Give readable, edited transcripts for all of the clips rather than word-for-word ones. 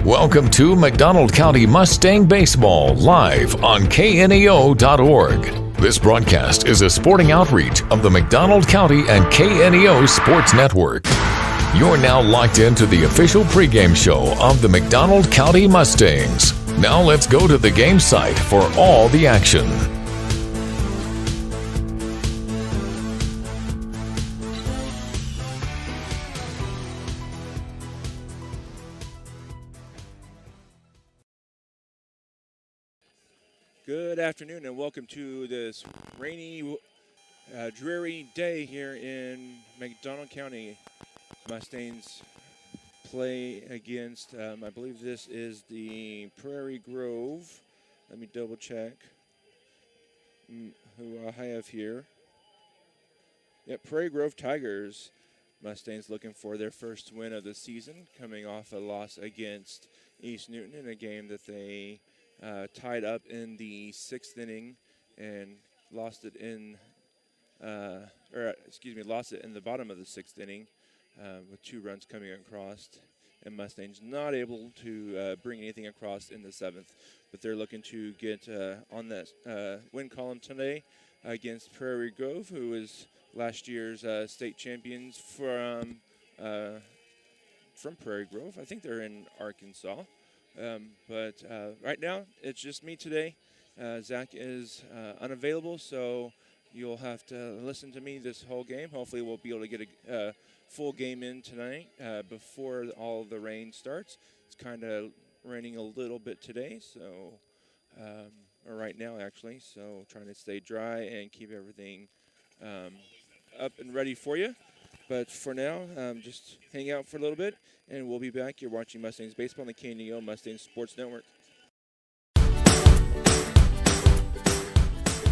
Welcome to McDonald County Mustang Baseball live on kneo.org. This broadcast is a sporting outreach of the McDonald County and KNEO Sports Network. You're now locked into the official pregame show of the McDonald County Mustangs. Now let's go to the game site for all the action. Good afternoon and welcome to this rainy, dreary day here in McDonald County. Mustangs play against, I believe this is the Prairie Grove. Let me double check who I have here. Yep, Prairie Grove Tigers. Mustangs looking for their first win of the season, coming off a loss against East Newton in a game that they tied up in the sixth inning and lost it in the bottom of the sixth inning with 2 runs coming across, and Mustangs not able to bring anything across in the seventh, but they're looking to get on that win column today against Prairie Grove, who is last year's state champions from Prairie Grove. I think they're in Arkansas. But right now, it's just me today. Zach is unavailable, so you'll have to listen to me this whole game. Hopefully, we'll be able to get a full game in tonight before all the rain starts. It's kind of raining a little bit today, so or right now, actually. So trying to stay dry and keep everything up and ready for you. But for now, just hang out for a little bit, and we'll be back. You're watching Mustangs Baseball on the KNEO Mustangs Sports Network.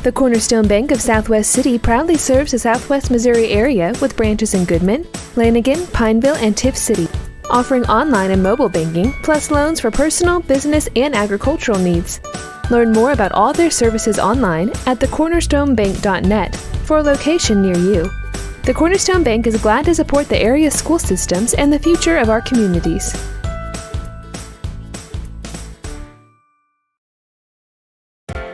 The Cornerstone Bank of Southwest City proudly serves the Southwest Missouri area with branches in Goodman, Lanigan, Pineville, and Tiff City, offering online and mobile banking, plus loans for personal, business, and agricultural needs. Learn more about all their services online at thecornerstonebank.net for a location near you. The Cornerstone Bank is glad to support the area's school systems and the future of our communities.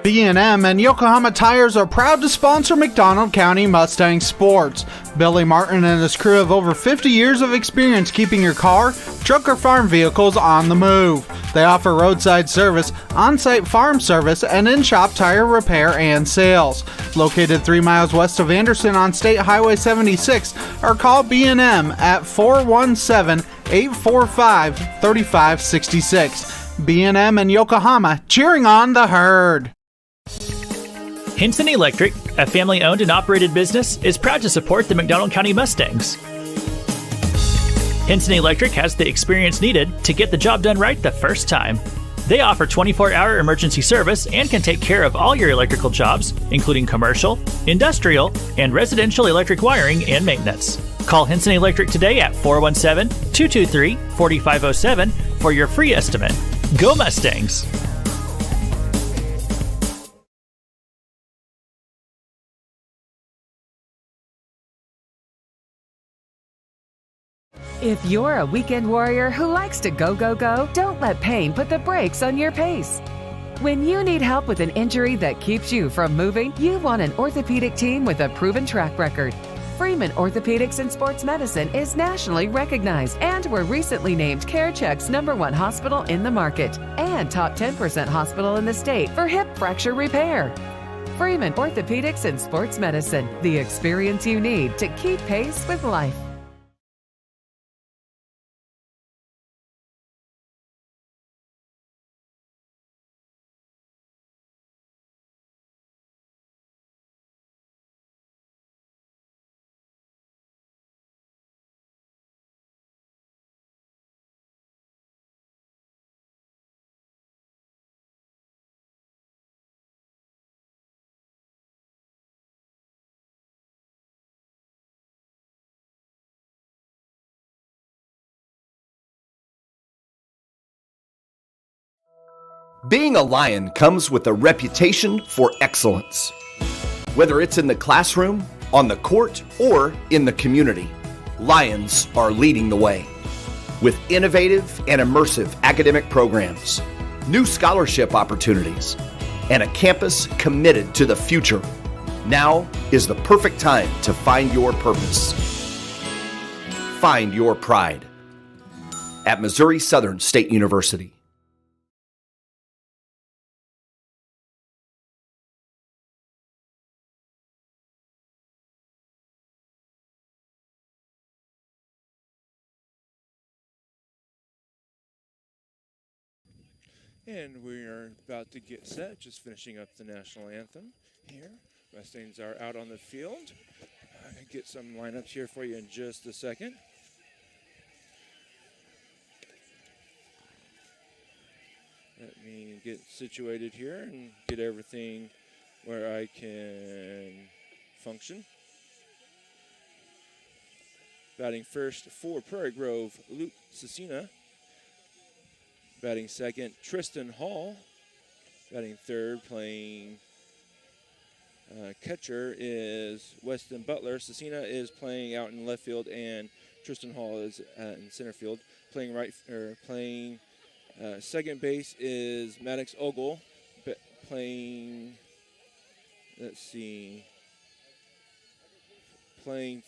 B&M and Yokohama Tires are proud to sponsor McDonald County Mustang Sports. Billy Martin and his crew have over 50 years of experience keeping your car, truck, or farm vehicles on the move. They offer roadside service, on-site farm service, and in-shop tire repair and sales. Located 3 miles west of Anderson on State Highway 76, or call B&M at 417-845-3566. B&M and Yokohama, cheering on the herd. Hinson Electric, a family-owned and operated business, is proud to support the McDonald County Mustangs. Hinson Electric has the experience needed to get the job done right the first time. They offer 24-hour emergency service and can take care of all your electrical jobs, including commercial, industrial, and residential electric wiring and maintenance. Call Hinson Electric today at 417-223-4507 for your free estimate. Go Mustangs! If you're a weekend warrior who likes to go, don't let pain put the brakes on your pace. When you need help with an injury that keeps you from moving, you want an orthopedic team with a proven track record. Freeman Orthopedics and Sports Medicine is nationally recognized, and were recently named CareCheck's #1 hospital in the market and top 10% hospital in the state for hip fracture repair. Freeman Orthopedics and Sports Medicine, the experience you need to keep pace with life. Being a Lion comes with a reputation for excellence. Whether it's in the classroom, on the court, or in the community, Lions are leading the way. with innovative and immersive academic programs, new scholarship opportunities, and a campus committed to the future. Now is the perfect time to find your purpose. Find your pride at Missouri Southern State University. And we are about to get set, just finishing up the national anthem here. Mustangs are out on the field. I'll get some lineups here for you in just a second. Let me get situated here and get everything where I can function. Batting first for Prairie Grove, Luke Cecina. Batting second, Tristan Hall. Batting third, playing catcher is Weston Butler. Cecina is playing out in left field, and Tristan Hall is in center field. Playing second base is Maddox Ogle. Playing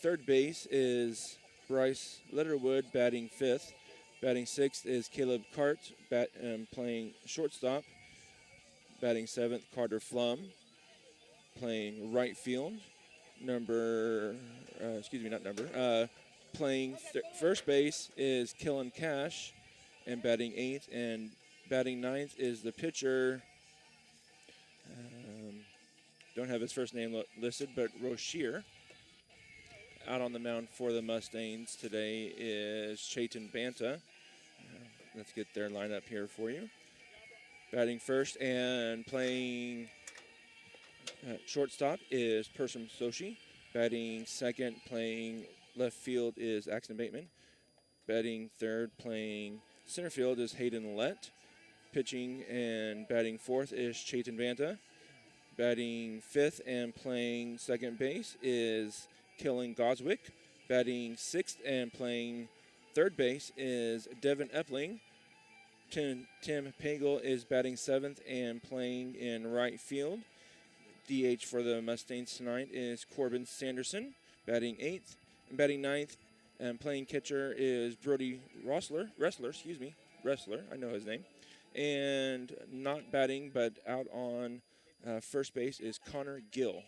third base is Bryce Letterwood, batting fifth. Batting sixth is Caleb Cart, playing shortstop. Batting seventh, Carter Flum, playing right field. Playing first base is Killen Cash, and batting eighth. And batting ninth is the pitcher. Don't have his first name listed, but Rochier. Out on the mound for the Mustangs today is Chayton Banta. Let's get their lineup here for you. Batting first and playing shortstop is Persham Soshi. Batting second, playing left field is Axton Bateman. Batting third, playing center field is Hayden Lett. Pitching and batting fourth is Chayton Banta. Batting fifth and playing second base is Killen Goswick. Batting sixth and playing third base is Devin Epling. Tim Pagel is batting seventh and playing in right field. DH for the Mustangs tonight is Corbin Sanderson, batting eighth. And batting ninth and playing catcher is Brody Wrestler, I know his name. And not batting but out on first base is Connor Gill.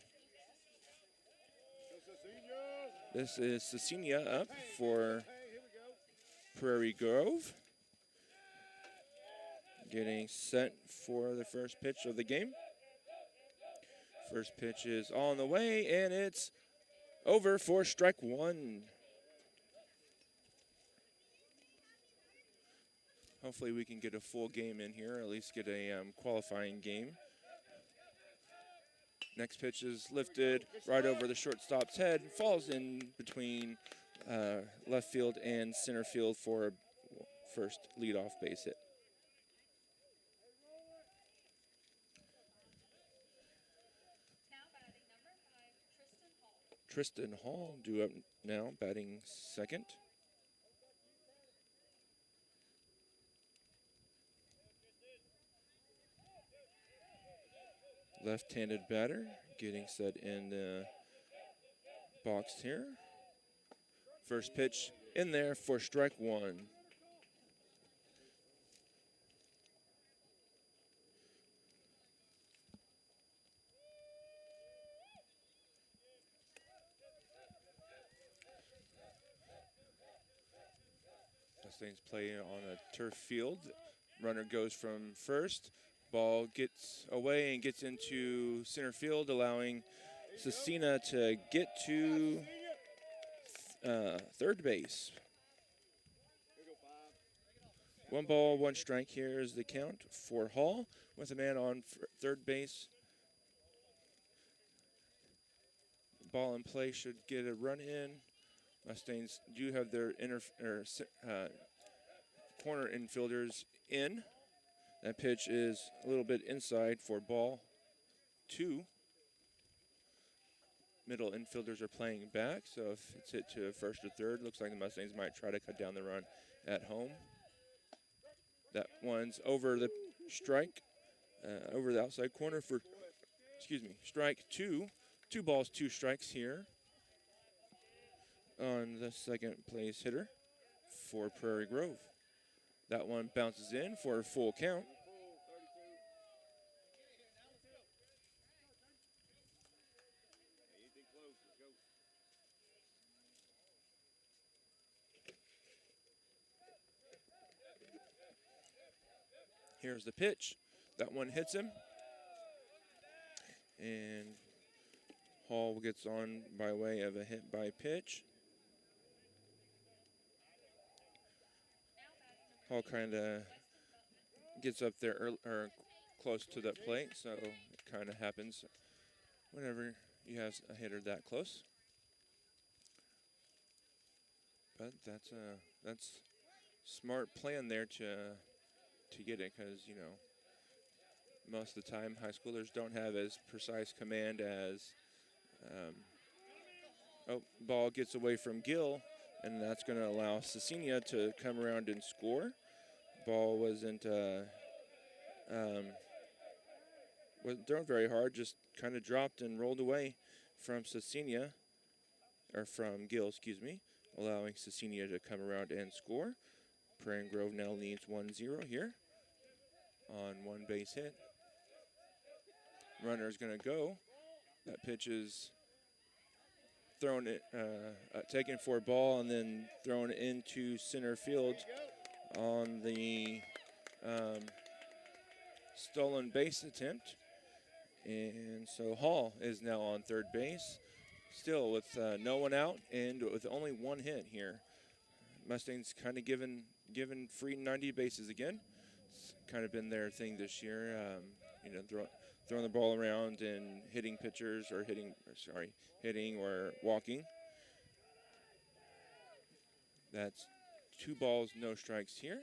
This is Cecinia up for Prairie Grove. Getting set for the first pitch of the game. First pitch is on the way, and it's over for strike one. Hopefully we can get a full game in here, at least get a qualifying game. Next pitch is lifted right over the shortstop's head, falls in between left field and center field for a first leadoff base hit. Tristan Hall due up now, batting second. Left-handed batter getting set in the box here. First pitch in there for strike one. Mustangs play on a turf field. Runner goes from first. Ball gets away and gets into center field, allowing Cecina to get to third base. 1 ball, 1 strike. Here is the count for Hall with a man on third base. Ball in play should get a run in. Mustangs do have their corner infielders in. That pitch is a little bit inside for ball 2. Middle infielders are playing back, so if it's hit to first or third, looks like the Mustangs might try to cut down the run at home. That one's over the strike, over the outside corner for, strike two. 2 balls, 2 strikes here on the second place hitter for Prairie Grove. That one bounces in for a full count. Here's the pitch. That one hits him. And Hall gets on by way of a hit by pitch. Hall kind of gets up there or close to that plate, so it kind of happens whenever you have a hitter that close. But that's smart plan there to get it, because most of the time high schoolers don't have as precise command as ball gets away from Gill, and that's going to allow Cecilia to come around and score. Ball wasn't thrown very hard, just kind of dropped and rolled away from Cecilia, or from Gill, allowing Cecilia to come around and score. Prairie Grove now leads 1-0 here on 1 base hit. Runner's going to go. That pitch is thrown, taken for a ball and then thrown into center field on the stolen base attempt. And so Hall is now on third base, still with no one out and with only 1 hit here. Mustangs kind of given free 90 bases again. It's kind of been their thing this year, throwing the ball around and hitting pitchers or hitting or walking. That's 2 balls, no strikes here.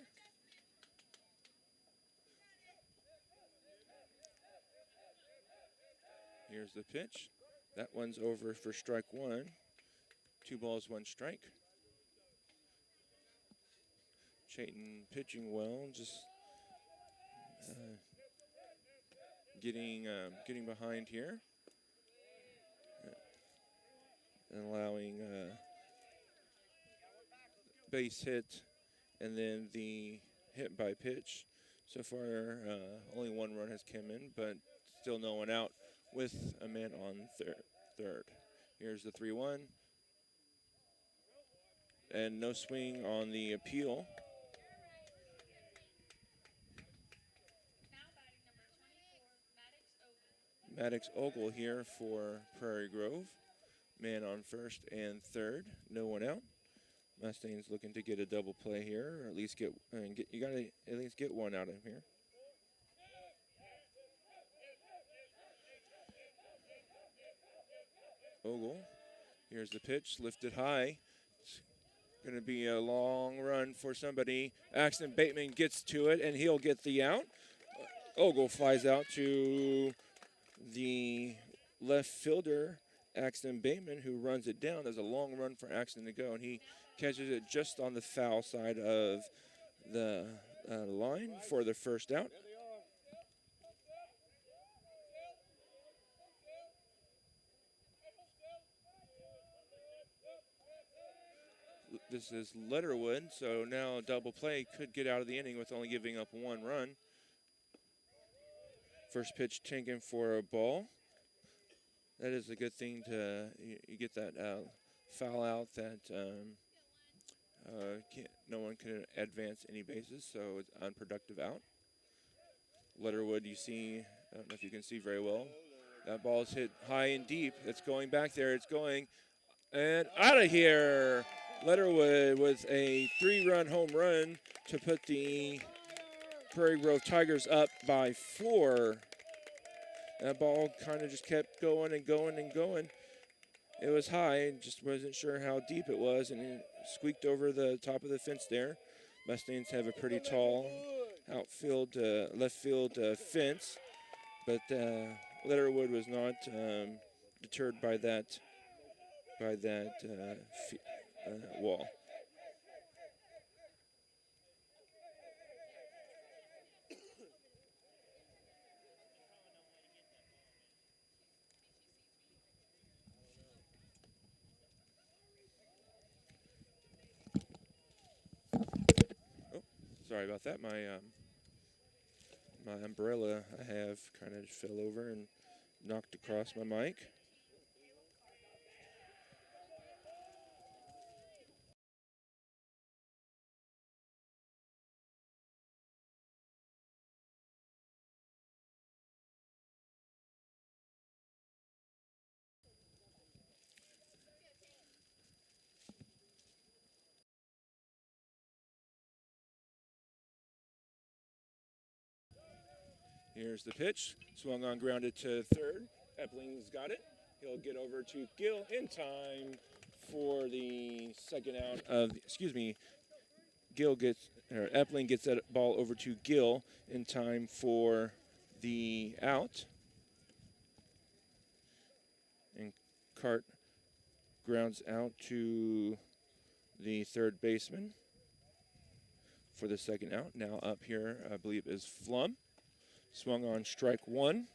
Here's the pitch. That one's over for strike 1. 2 balls, 1 strike. Chayton pitching well, just getting behind here and allowing base hit and then the hit by pitch. So far, only 1 run has come in, but still no one out with a man on third. Here's the 3-1. And no swing on the appeal. Maddox Ogle here for Prairie Grove. Man on first and third, no one out. Mustangs looking to get a double play here, or at least you gotta at least get 1 out of here. Ogle, here's the pitch, lifted high. It's going to be a long run for somebody. Axton Bateman gets to it, and he'll get the out. Ogle flies out to the left fielder, Axton Bateman, who runs it down. There's a long run for Axton to go, and he catches it just on the foul side of the line for the first out. This is Letterwood, so now a double play could get out of the inning with only giving up 1 run. First pitch taken for a ball. That is a good thing to you get that foul out that no one can advance any bases, so it's unproductive out. Letterwood, you see, I don't know if you can see very well. That ball is hit high and deep. It's going back there. It's going and out of here. Letterwood with a 3-run home run to put the Prairie Grove Tigers up by 4. That ball kind of just kept going and going and going. It was high, just wasn't sure how deep it was, and it squeaked over the top of the fence there. Mustangs have a pretty tall outfield, left field fence, but Letterwood was not deterred by that wall. Sorry about that. My umbrella I have kind of fell over and knocked across my mic. Here's the pitch. Swung on, grounded to third. Epling's got it. He'll get over to Gill in time for the second out of, Epling gets that ball over to Gill in time for the out. And Cart grounds out to the third baseman for the second out. Now up here, I believe, is Flum. Swung on, strike one.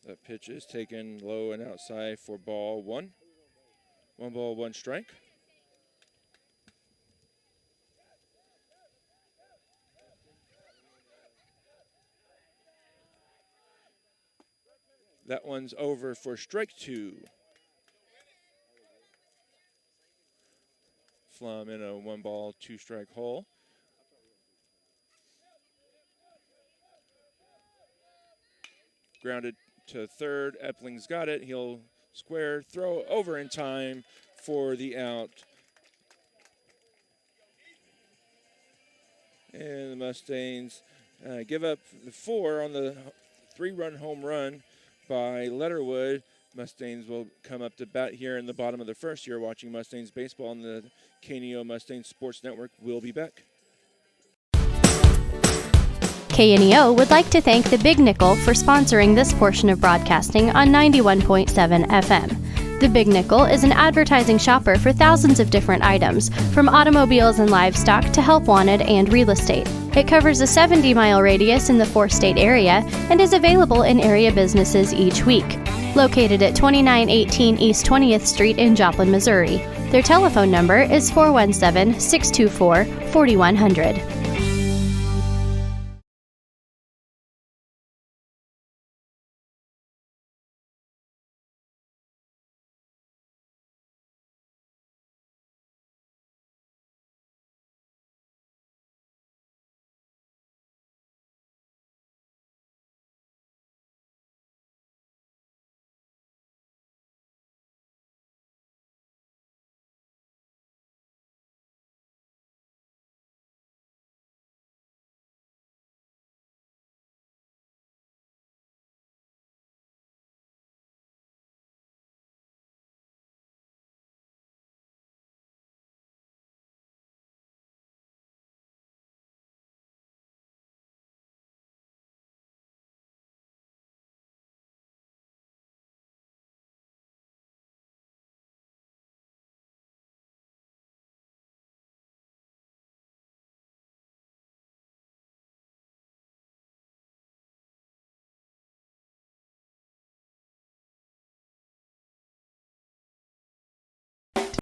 The pitch is taken low and outside for ball one. 1 ball, 1 strike. That one's over for strike 2. Flum in a 1 ball, 2 strike hole. Grounded to third. Epling's got it. He'll square, throw over in time for the out. And the Mustangs give up the 4 on the 3-run home run by Letterwood. Mustangs will come up to bat here in the bottom of the first. You're watching Mustangs baseball on the KNEO Mustangs Sports Network. We'll be back. KNEO would like to thank the Big Nickel for sponsoring this portion of broadcasting on 91.7 FM. The Big Nickel is an advertising shopper for thousands of different items, from automobiles and livestock to help wanted and real estate. It covers a 70-mile radius in the 4-state area and is available in area businesses each week. Located at 2918 East 20th Street in Joplin, Missouri. Their telephone number is 417-624-4100.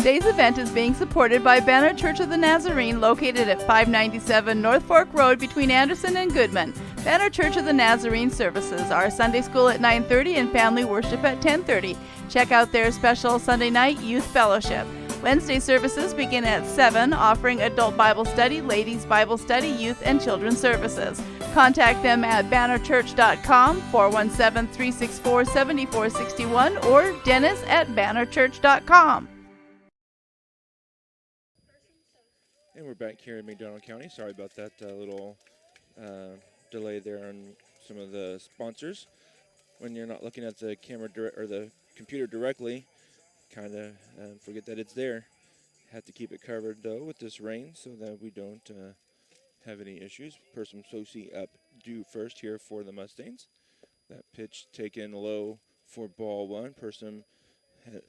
Today's event is being supported by Banner Church of the Nazarene, located at 597 North Fork Road between Anderson and Goodman. Banner Church of the Nazarene services are Sunday school at 9:30 and family worship at 10:30. Check out their special Sunday night youth fellowship. Wednesday services begin at 7, offering adult Bible study, ladies Bible study, youth and children's services. Contact them at bannerchurch.com, 417-364-7461, or dennis@bannerchurch.com. And we're back here in McDonald County. Sorry about that little delay there on some of the sponsors. When you're not looking at the camera or the computer directly, kind of forget that it's there. Have to keep it covered though with this rain so that we don't have any issues. Person Sosi up due first here for the Mustangs. That pitch taken low for ball 1. Person had,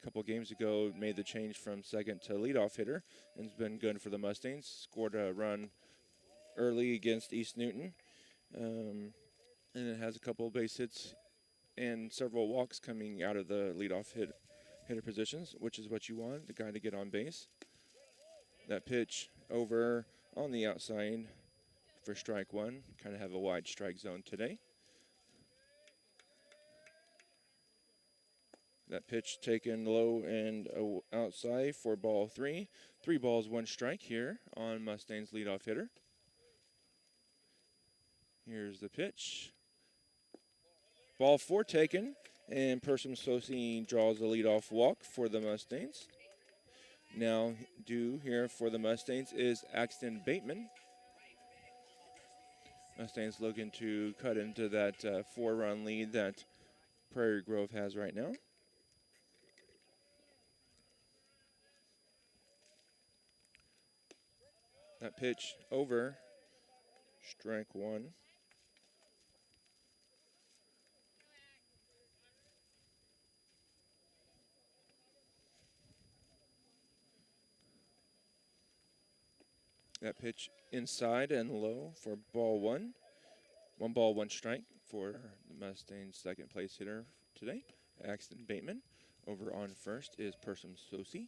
couple games ago made the change from second to leadoff hitter and has been good for the Mustangs. Scored a run early against East Newton. And it has a couple of base hits and several walks coming out of the leadoff hitter positions, which is what you want, the guy to get on base. That pitch over on the outside for strike one. Kind of have a wide strike zone today. That pitch taken low and outside for ball three. 3 balls, 1 strike here on Mustang's leadoff hitter. Here's the pitch. Ball 4 taken, and Person Sosi draws a leadoff walk for the Mustangs. Now due here for the Mustangs is Axton Bateman. Mustangs looking to cut into that 4-run lead that Prairie Grove has right now. That pitch over, strike one. That pitch inside and low for ball 1. 1 ball, 1 strike for the Mustangs' second place hitter today, Axton Bateman. Over on first is Person Sosi.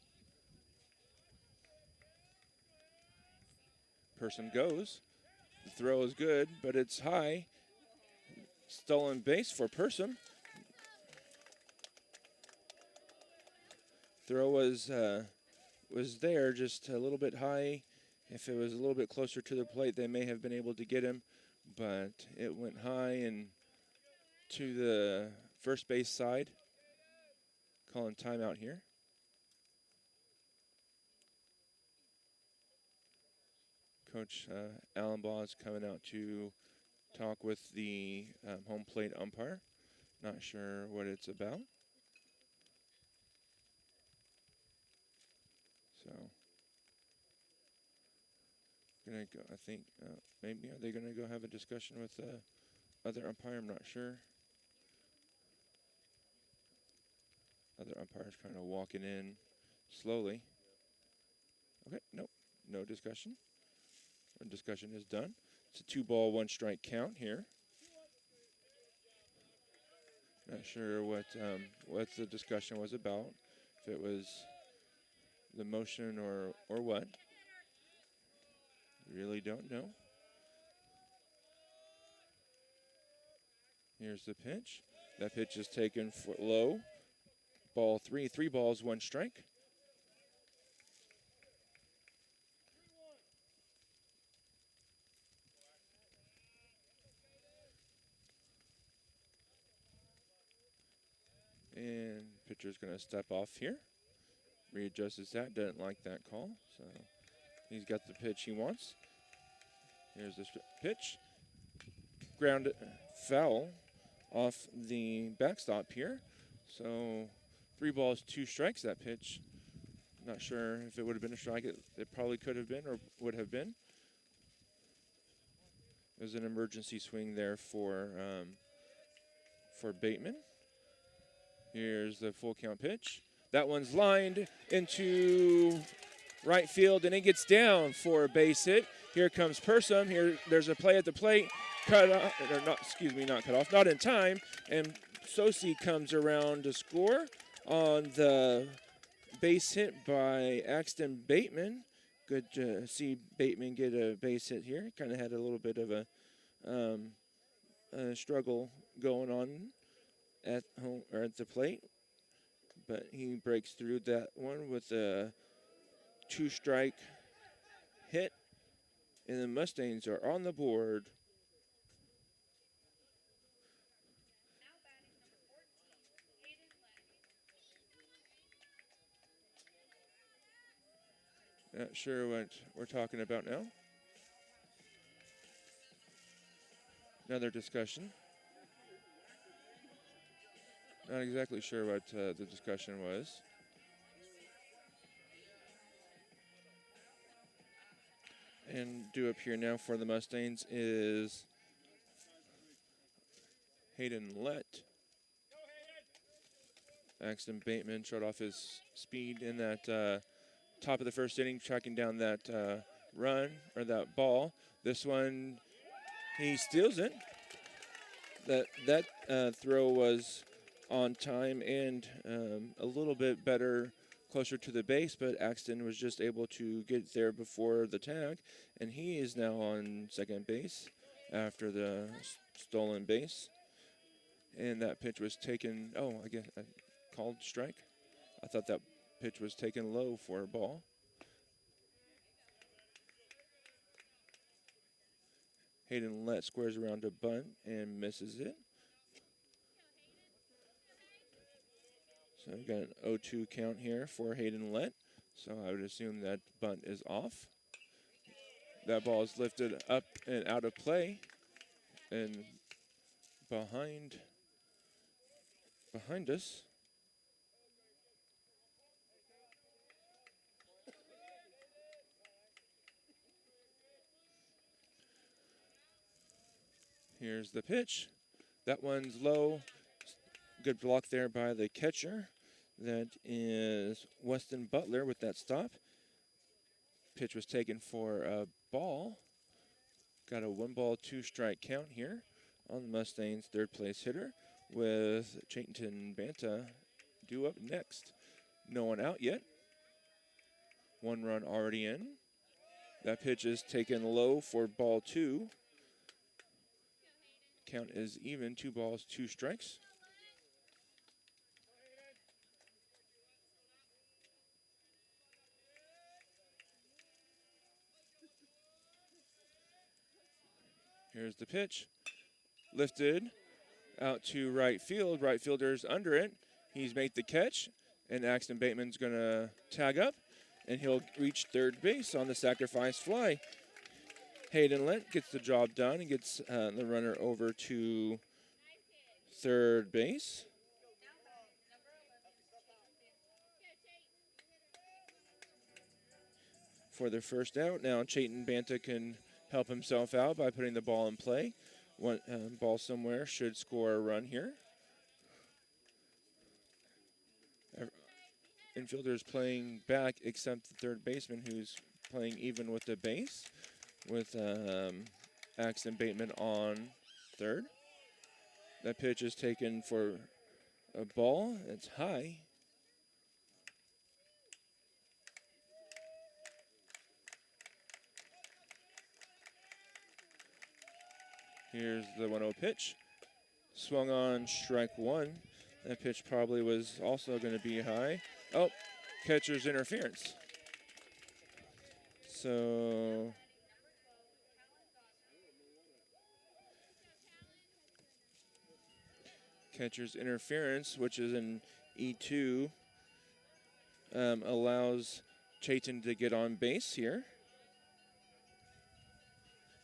Person goes. The throw is good, but it's high. Stolen base for Person. Throw was there, just a little bit high. If it was a little bit closer to the plate, they may have been able to get him, but it went high and to the first base side. Calling timeout here. Coach Allenbaugh is coming out to talk with the home plate umpire. Not sure what it's about. So, gonna go. I think maybe are they gonna go have a discussion with the other umpire? I'm not sure. Other umpire's kind of walking in slowly. Okay, nope, no discussion. Our discussion is done. It's a 2 ball, 1 strike count here. Not sure what the discussion was about. If it was the motion or what. Really don't know. Here's the pitch. That pitch is taken for low. Ball 3. 3 balls, 1 strike. And pitcher's going to step off here. Readjusts that. Doesn't like that call. So he's got the pitch he wants. Here's the pitch. Ground foul off the backstop here. So 3 balls, 2 strikes that pitch. Not sure if it would have been a strike. It probably could have been or would have been. There's an emergency swing there for Bateman. Here's the full count pitch. That one's lined into right field, and it gets down for a base hit. Here comes Person. Here, there's a play at the plate. Cut off, or not, excuse me, not cut off, not in time. And Sosi comes around to score on the base hit by Axton Bateman. Good to see Bateman get a base hit here. Kind of had a little bit of a struggle going on at home or at the plate, but he breaks through that one with a 2-strike hit, and the Mustangs are on the board. Not sure what we're talking about now. Another discussion. Not exactly sure what the discussion was. And due up here now for the Mustangs is Hayden Lett. Axton Bateman showed off his speed in that top of the first inning, tracking down that run or that ball. This one, he steals it. That throw was on time and a little bit better closer to the base, but Axton was just able to get there before the tag, and he is now on second base after the stolen base. And that pitch was taken, I guess called strike. I thought that pitch was taken low for a ball. Hayden Lett squares around a bunt and misses it. So we've got an 0-2 count here for Hayden Lett. So I would assume that bunt is off. That ball is lifted up and out of play. And behind us. Here's the pitch. That one's low. Good block there by the catcher. That is Weston Butler with that stop. Pitch was taken for a ball. Got a 1-ball, 2-strike count here on the Mustangs' third place hitter with Chayton Banta due up next. No one out yet. 1 run already in. That pitch is taken low for ball 2. Count is even, 2 balls, 2 strikes. Here's the pitch. Lifted out to right field. Right fielder's under it. He's made the catch, and Axton Bateman's going to tag up, and he'll reach third base on the sacrifice fly. Hayden Lett gets the job done and gets the runner over to third base. For their first out, now Chayton Banta can help himself out by putting the ball in play. One ball somewhere should score a run here. Infielders playing back except the third baseman, who's playing even with the base, with Axton Bateman on third. That pitch is taken for a ball. It's high. Here's the 1-0 pitch. Swung on strike 1. That pitch probably was also going to be high. Oh, catcher's interference. So catcher's interference, which is an E2, allows Chayton to get on base here.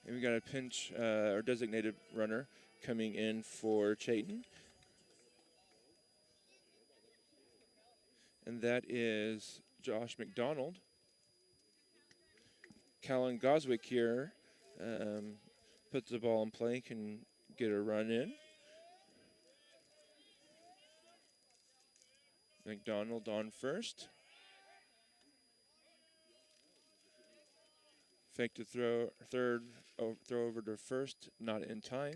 And we got a pinch or designated runner coming in for Chayton. And that is Josh McDonald. Callan Goswick here puts the ball in play, can get a run in. McDonald on first. Fake to throw, throw over to first, not in time.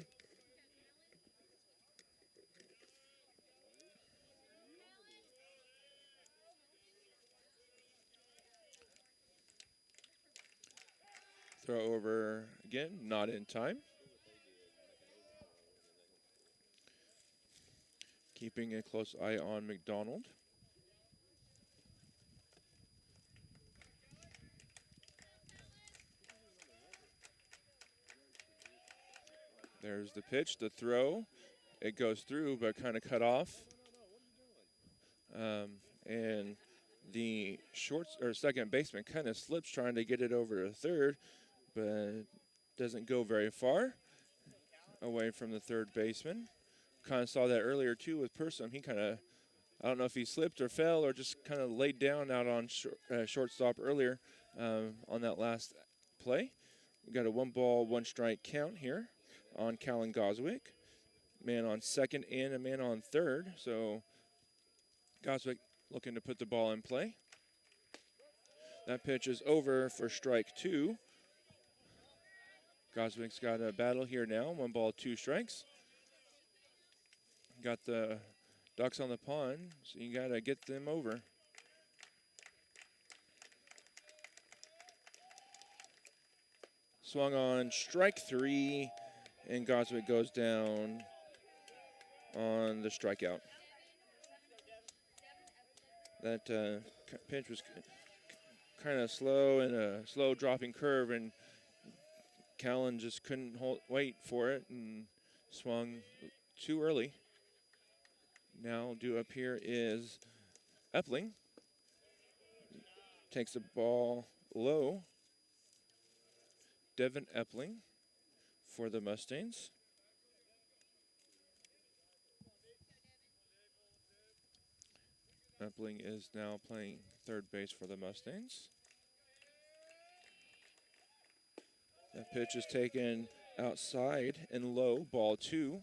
Throw over again, not in time. Keeping a close eye on McDonald. There's the pitch, the throw. It goes through, but kind of cut off. And the second baseman kind of slips trying to get it over to third, but doesn't go very far away from the third baseman. Kind of saw that earlier too with Persum. He kind of, I don't know if he slipped or fell or just kind of laid down out on shortstop earlier on that last play. We got a 1-ball, 1-strike count here on Callan Goswick. Man on second and a man on third. So Goswick looking to put the ball in play. That pitch is over for strike 2. Goswick's got a battle here now. 1 ball, 2 strikes. Got the ducks on the pond, so you got to get them over. Swung on strike 3, and Goswick goes down on the strikeout. That pitch was kind of slow and a slow dropping curve, and Callan just couldn't wait for it and swung too early. Now due up here is Epling. Takes the ball low. Devin Epling for the Mustangs. Epling is now playing third base for the Mustangs. That pitch is taken outside and low, ball 2.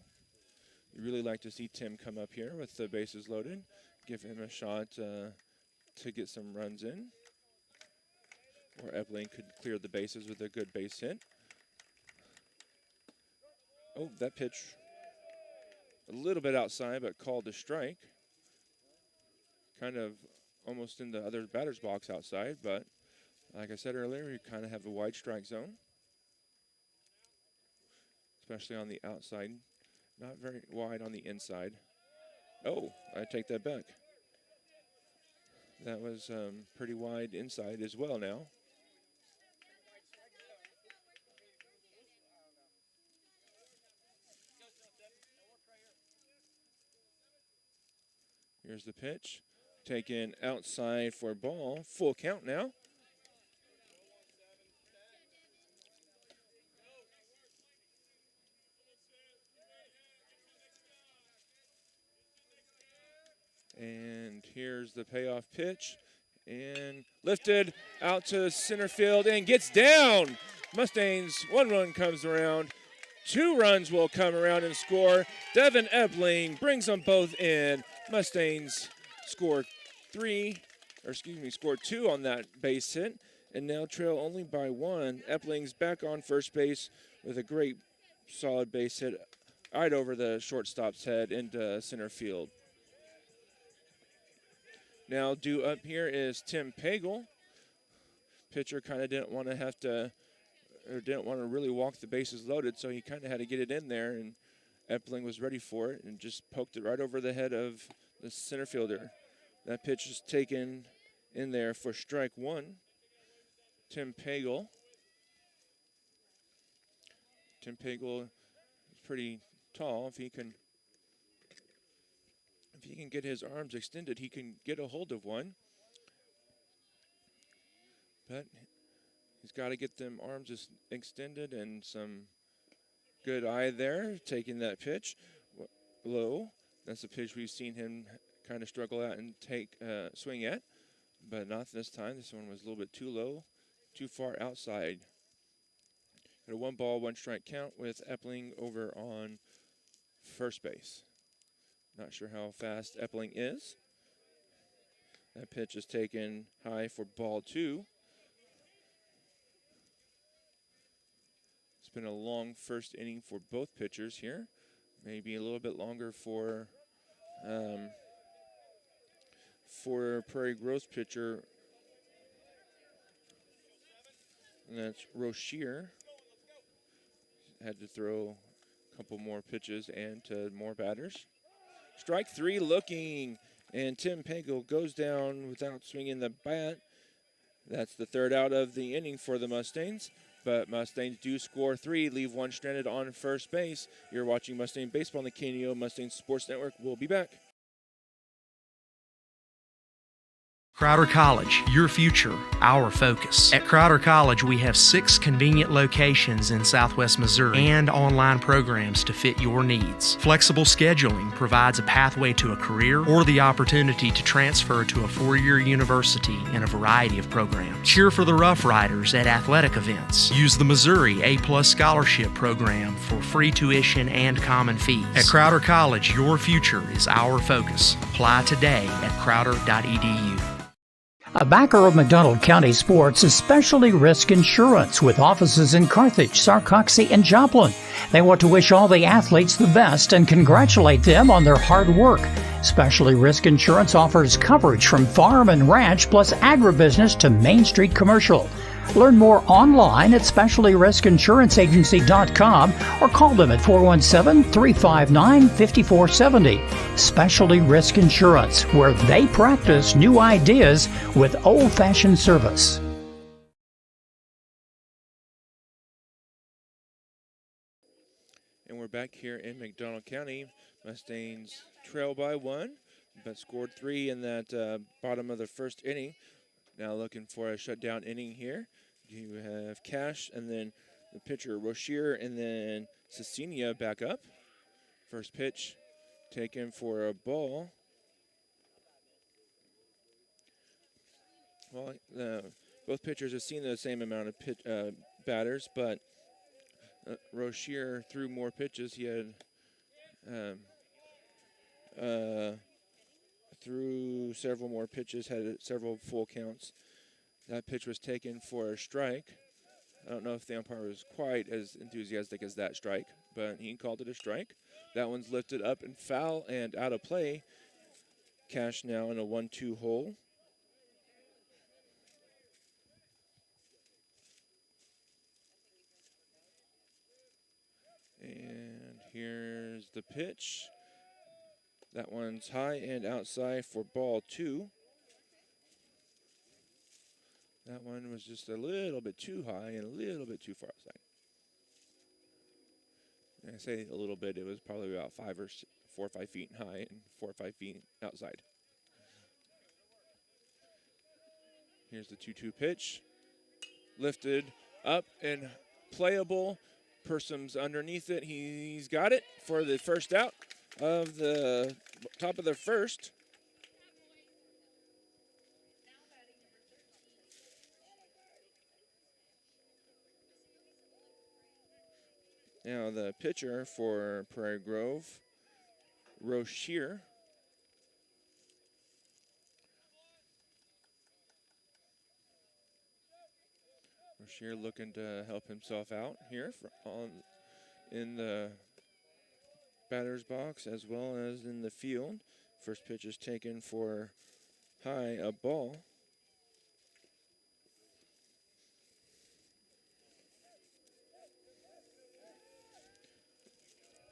You really like to see Tim come up here with the bases loaded, give him a shot to get some runs in. Or Epling could clear the bases with a good base hit. Oh, that pitch a little bit outside, but called a strike. Kind of almost in the other batter's box outside, but like I said earlier, you kind of have a wide strike zone, especially on the outside. Not very wide on the inside. Oh, I take that back. That was pretty wide inside as well now. Here's the pitch. Taken outside for ball. Full count now. And here's the payoff pitch. And lifted out to center field and gets down. Mustangs, 1 run comes around. 2 runs will come around and score. Devin Epling brings them both in. Mustangs score 2 on that base hit, and now trail only by 1. Epling's back on first base with a great solid base hit right over the shortstop's head into center field. Now due up here is Tim Pagel. Pitcher kind of didn't want to really walk the bases loaded, so he kind of had to get it in there, and Epling was ready for it and just poked it right over the head of the center fielder. That pitch is taken in there for strike 1. Tim Pagel. Tim Pagel is pretty tall. If he can get his arms extended, he can get a hold of one. But he's got to get them arms extended and some good eye there, taking that pitch low. That's a pitch we've seen him kind of struggle at and swing at, but not this time. This one was a little bit too low, too far outside. Got a 1 ball, 1 strike count with Epling over on first base. Not sure how fast Epling is. That pitch is taken high for ball 2. It's been a long first inning for both pitchers here. Maybe a little bit longer for Prairie Grove's pitcher. And that's Rochier. Had to throw a couple more pitches and to more batters. Strike 3 looking, and Tim Pagel goes down without swinging the bat. That's the 3rd out of the inning for the Mustangs. But Mustangs do score 3, leave 1 stranded on first base. You're watching Mustang Baseball on the KNEO Mustang Sports Network. We'll be back. Crowder College, your future, our focus. At Crowder College, we have 6 convenient locations in Southwest Missouri and online programs to fit your needs. Flexible scheduling provides a pathway to a career or the opportunity to transfer to a 4-year university in a variety of programs. Cheer for the Rough Riders at athletic events. Use the Missouri A+ Scholarship Program for free tuition and common fees. At Crowder College, your future is our focus. Apply today at crowder.edu. A backer of McDonald County sports is Specialty Risk Insurance with offices in Carthage, Sarcoxie, and Joplin. They want to wish all the athletes the best and congratulate them on their hard work. Specialty Risk Insurance offers coverage from farm and ranch plus agribusiness to Main Street commercial. Learn more online at specialtyriskinsuranceagency.com or call them at 417-359-5470. Specialty Risk Insurance, where they practice new ideas with old-fashioned service. And we're back here in McDonald County. Mustangs trail by 1, but scored 3 in that bottom of the first inning. Now looking for a shutdown inning here. You have Cash and then the pitcher Rochier and then Cecilia back up. First pitch taken for a ball. Well, both pitchers have seen the same amount of batters, but Rochier threw more pitches. He had threw several more pitches, had several full counts. That pitch was taken for a strike. I don't know if the umpire was quite as enthusiastic as that strike, but he called it a strike. That one's lifted up and foul and out of play. Cash now in a 1-2 hole. And here's the pitch. That one's high and outside for ball 2. That one was just a little bit too high and a little bit too far outside. And I say a little bit, it was probably about 4 or 5 feet high and 4 or 5 feet outside. Here's the 2-2 pitch. Lifted up and playable. Persum's underneath it. He's got it for the first out of the top of the first. Now the pitcher for Prairie Grove, Rochier. Rochier looking to help himself out here in the batter's box as well as in the field. First pitch is taken for high, a ball.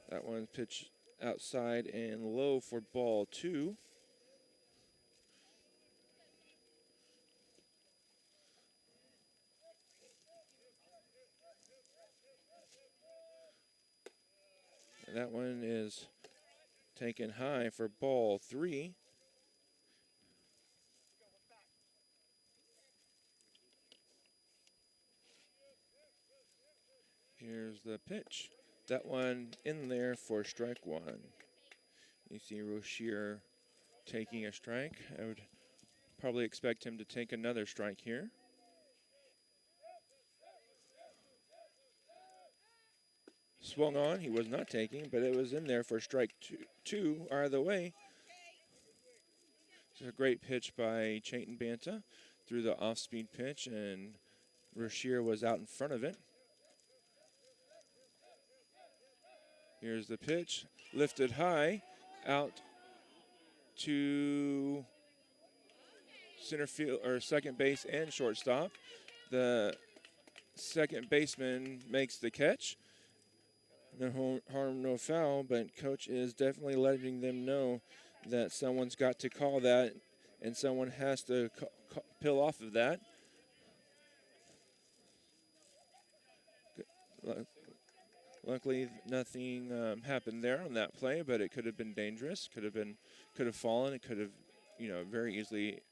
That one pitch outside and low for ball 2. And that one is taken high for ball 3. Here's the pitch. That one in there for strike 1. You see Rochier taking a strike. I would probably expect him to take another strike here. Swung on, he was not taking, but it was in there for strike 2 either way. It's a great pitch by Chayton Banta through the off-speed pitch, and Rochier was out in front of it. Here's the pitch, lifted high, out to center field or second base and shortstop. The second baseman makes the catch. No harm, no foul, but coach is definitely letting them know that someone's got to call that and someone has to peel off of that. Luckily, nothing happened there on that play, but it could have been dangerous. Could have fallen. It could have, very easily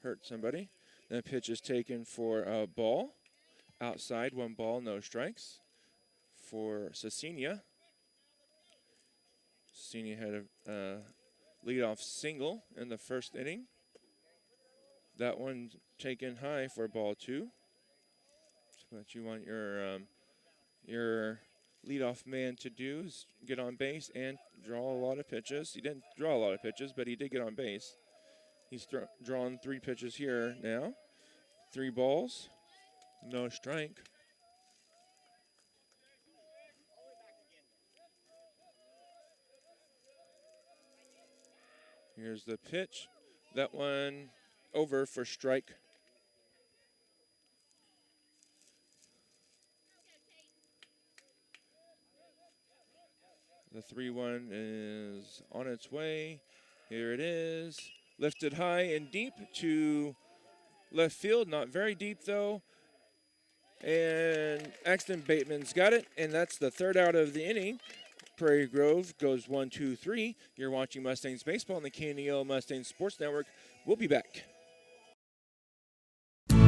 hurt somebody. The pitch is taken for a ball. Outside, 1 ball, no strikes for Cecilia. Cecilia had a leadoff single in the first inning. That one taken high for ball 2. What you want your leadoff man to do is get on base and draw a lot of pitches. He didn't draw a lot of pitches, but he did get on base. He's drawn 3 pitches here now. 3 balls, no strike. Here's the pitch. That one over for strike. The 3-1 is on its way. Here it is. Lifted high and deep to left field. Not very deep, though. And Axton Bateman's got it, and that's the 3rd out of the inning. Prairie Grove goes 1-2-3. You're watching Mustangs Baseball on the KNEO Mustangs Sports Network. We'll be back.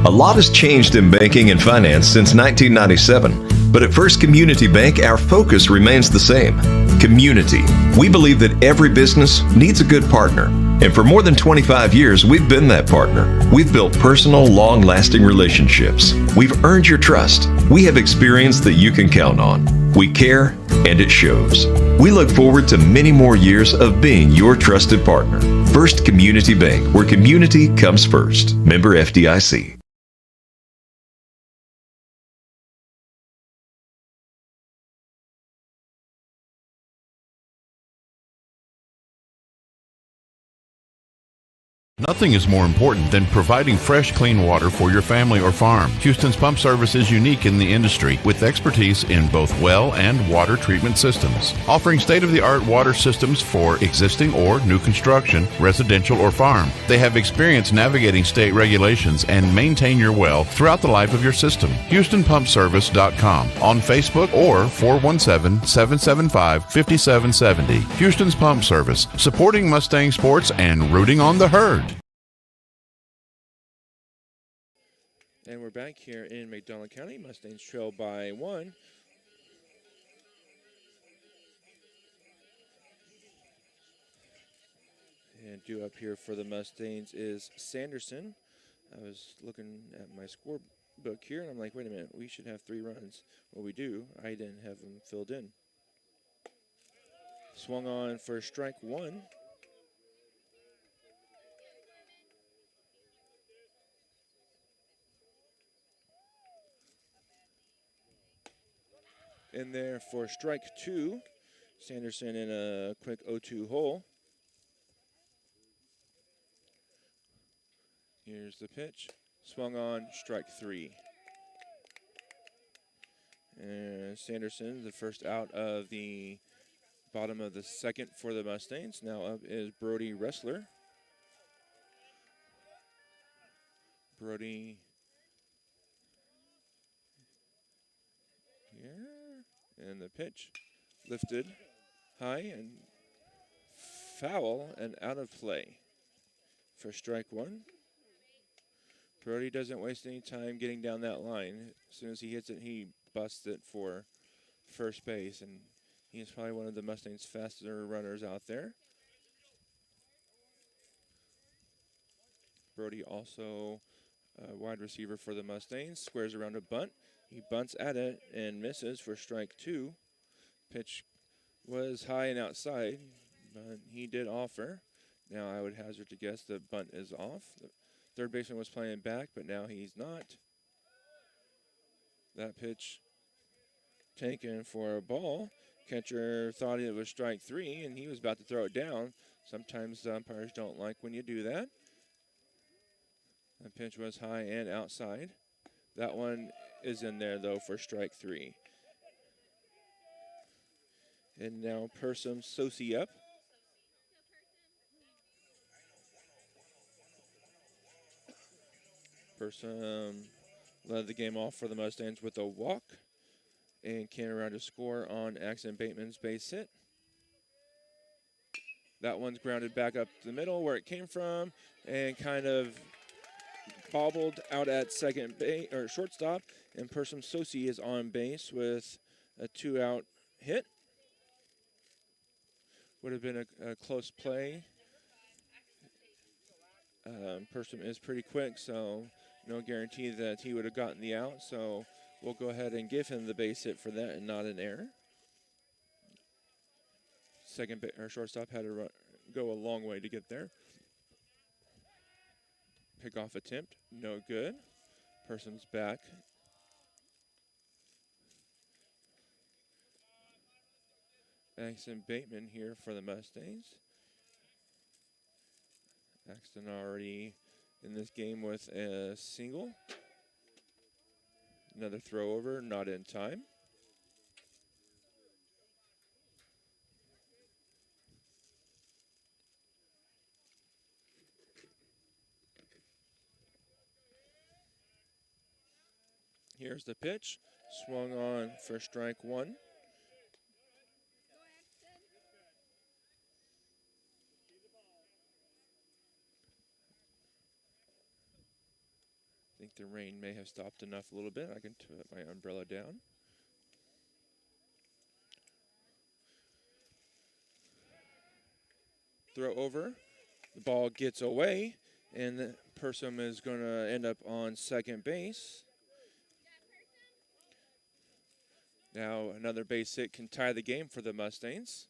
A lot has changed in banking and finance since 1997, but at First Community Bank, our focus remains the same. Community. We believe that every business needs a good partner, and for more than 25 years, we've been that partner. We've built personal, long-lasting relationships. We've earned your trust. We have experience that you can count on. We care, and it shows. We look forward to many more years of being your trusted partner. First Community Bank, where community comes first. Member FDIC. Nothing is more important than providing fresh, clean water for your family or farm. Houston's Pump Service is unique in the industry with expertise in both well and water treatment systems, offering state-of-the-art water systems for existing or new construction, residential or farm. They have experience navigating state regulations and maintain your well throughout the life of your system. HoustonPumpService.com on Facebook or 417-775-5770. Houston's Pump Service, supporting Mustang sports and rooting on the herd. And we're back here in McDonald County. Mustangs trail by 1. And due up here for the Mustangs is Sanderson. I was looking at my scorebook here, and I'm like, wait a minute, we should have 3 runs. Well, we do. I didn't have them filled in. Swung on for strike 1. In there for strike 2. Sanderson in a quick 0-2 hole. Here's the pitch. Swung on, strike 3. And Sanderson, the first out of the bottom of the 2nd for the Mustangs. Now up is Brody Ressler. Brody here. And the pitch lifted high and foul and out of play for strike 1. Prairie doesn't waste any time getting down that line. As soon as he hits it, he busts it for first base, and he's probably one of the Mustangs' faster runners out there. Brody also a wide receiver for the Mustangs, squares around a bunt. He bunts at it and misses for strike 2. Pitch was high and outside, but he did offer. Now I would hazard to guess the bunt is off. The third baseman was playing back, but now he's not. That pitch taken for a ball. Catcher thought it was strike 3, and he was about to throw it down. Sometimes the umpires don't like when you do that. The pitch was high and outside. That one is in there, though, for strike 3. And now Persum Sosi up. Persum led the game off for the Mustangs with a walk and came around to score on Axton Bateman's base hit. That one's grounded back up the middle where it came from and kind of bobbled out at second base or shortstop, and Persum Sosi is on base with a 2-out hit. Would have been a close play. Persum is pretty quick, so no guarantee that he would have gotten the out. So we'll go ahead and give him the base hit for that and not an error. Shortstop had to go a long way to get there. Pickoff attempt, no good. Person's back. Axton Bateman here for the Mustangs. Axton already in this game with a single. Another throw over, not in time. Here's the pitch. Swung on for strike one. I think the rain may have stopped enough a little bit. I can put my umbrella down. Throw over. The ball gets away, and the person is going to end up on second base. Now another base hit can tie the game for the Mustangs.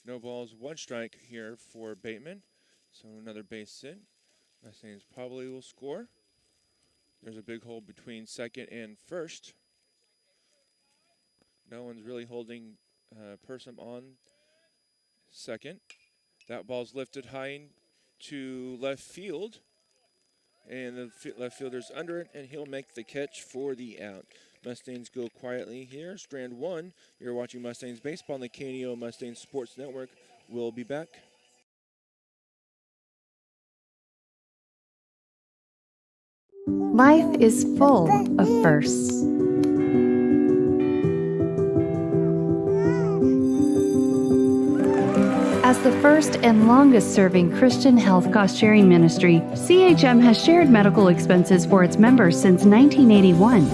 No balls, one strike here for Bateman. So another base hit. Mustangs probably will score. There's a big hole between second and first. No one's really holding Person on second. That ball's lifted high to left field. And the left fielder's under it, and he'll make the catch for the out. Mustangs go quietly here. Strand one. You're watching Mustangs Baseball on the KNEO Mustangs Sports Network. We'll be back. Life is full of firsts. As the first and longest-serving Christian health cost-sharing ministry, CHM has shared medical expenses for its members since 1981.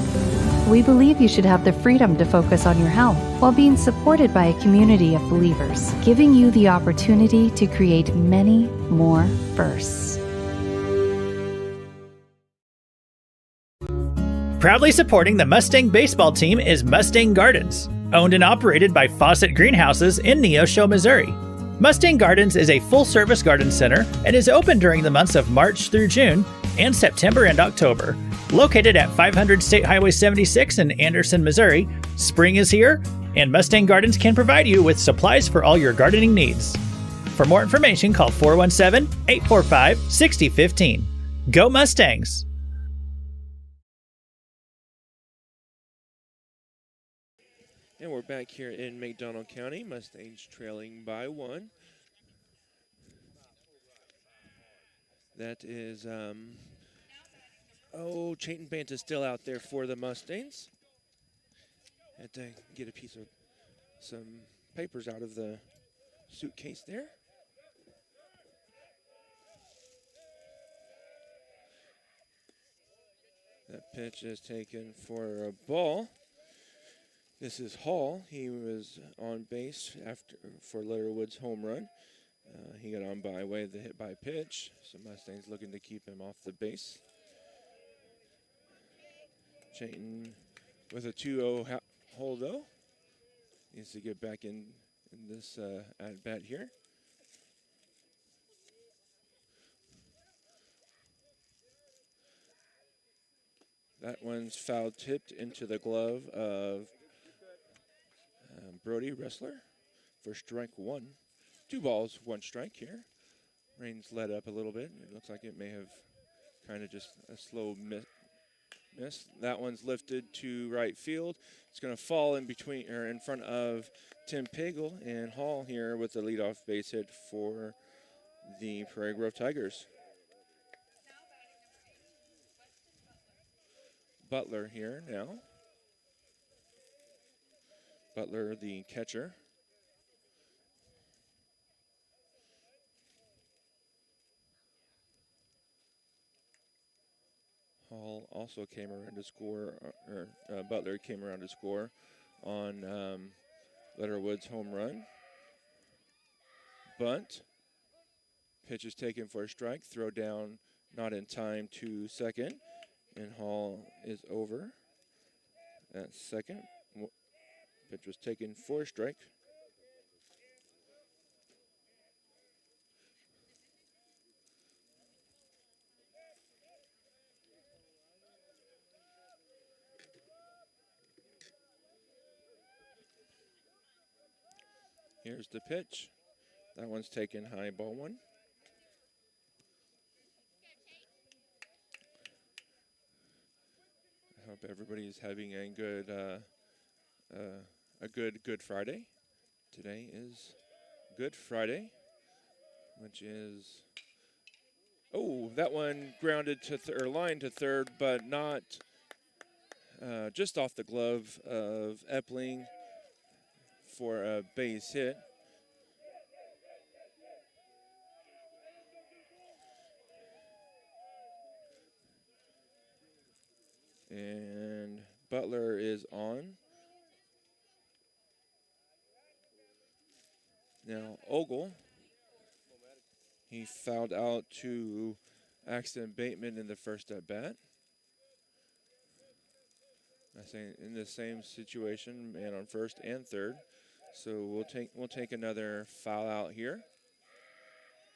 We believe you should have the freedom to focus on your health while being supported by a community of believers, giving you the opportunity to create many more firsts. Proudly supporting the Mustang baseball team is Mustang Gardens, owned and operated by Fawcett Greenhouses in Neosho, Missouri. Mustang Gardens is a full-service garden center and is open during the months of March through June and September and October. Located at 500 State Highway 76 in Anderson, Missouri, spring is here, and Mustang Gardens can provide you with supplies for all your gardening needs. For more information, call 417-845-6015. Go Mustangs! And we're back here in McDonald County. Mustangs trailing by one. That is, Chayton Bant is still out there for the Mustangs. Had to get a piece of some papers out of the suitcase there. That pitch is taken for a ball. This is Hall. He was on base for Letterwood's home run. He got on by way of the hit by pitch. So Mustangs looking to keep him off the base. Chayton with a 2-0 hold though. Needs to get back in this at bat here. That one's foul tipped into the glove of Brody Wrestler for strike one. 2 balls, 1 strike here. Rain's let up a little bit. It looks like it may have kind of just a slow miss. That one's lifted to right field. It's going to fall in between or in front of Tim Pagel, and Hall here with the leadoff base hit for the Prairie Grove Tigers. Butler here now. Butler, the catcher. Hall also came around to score, Butler came around to score on Letterwood's home run. Bunt. Pitch is taken for a strike. Throw down not in time to second. And Hall is over at second. Pitch was taken for a strike. Here's the pitch. That one's taken high, ball one. I hope everybody's having a good Friday. Today is Good Friday, which is, that one grounded to or line to third, but not just off the glove of Epling for a base hit. And Butler is on. Now Ogle, he fouled out to Axton Bateman in the first at bat. I say in the same situation, man on first and third. So we'll take another foul out here.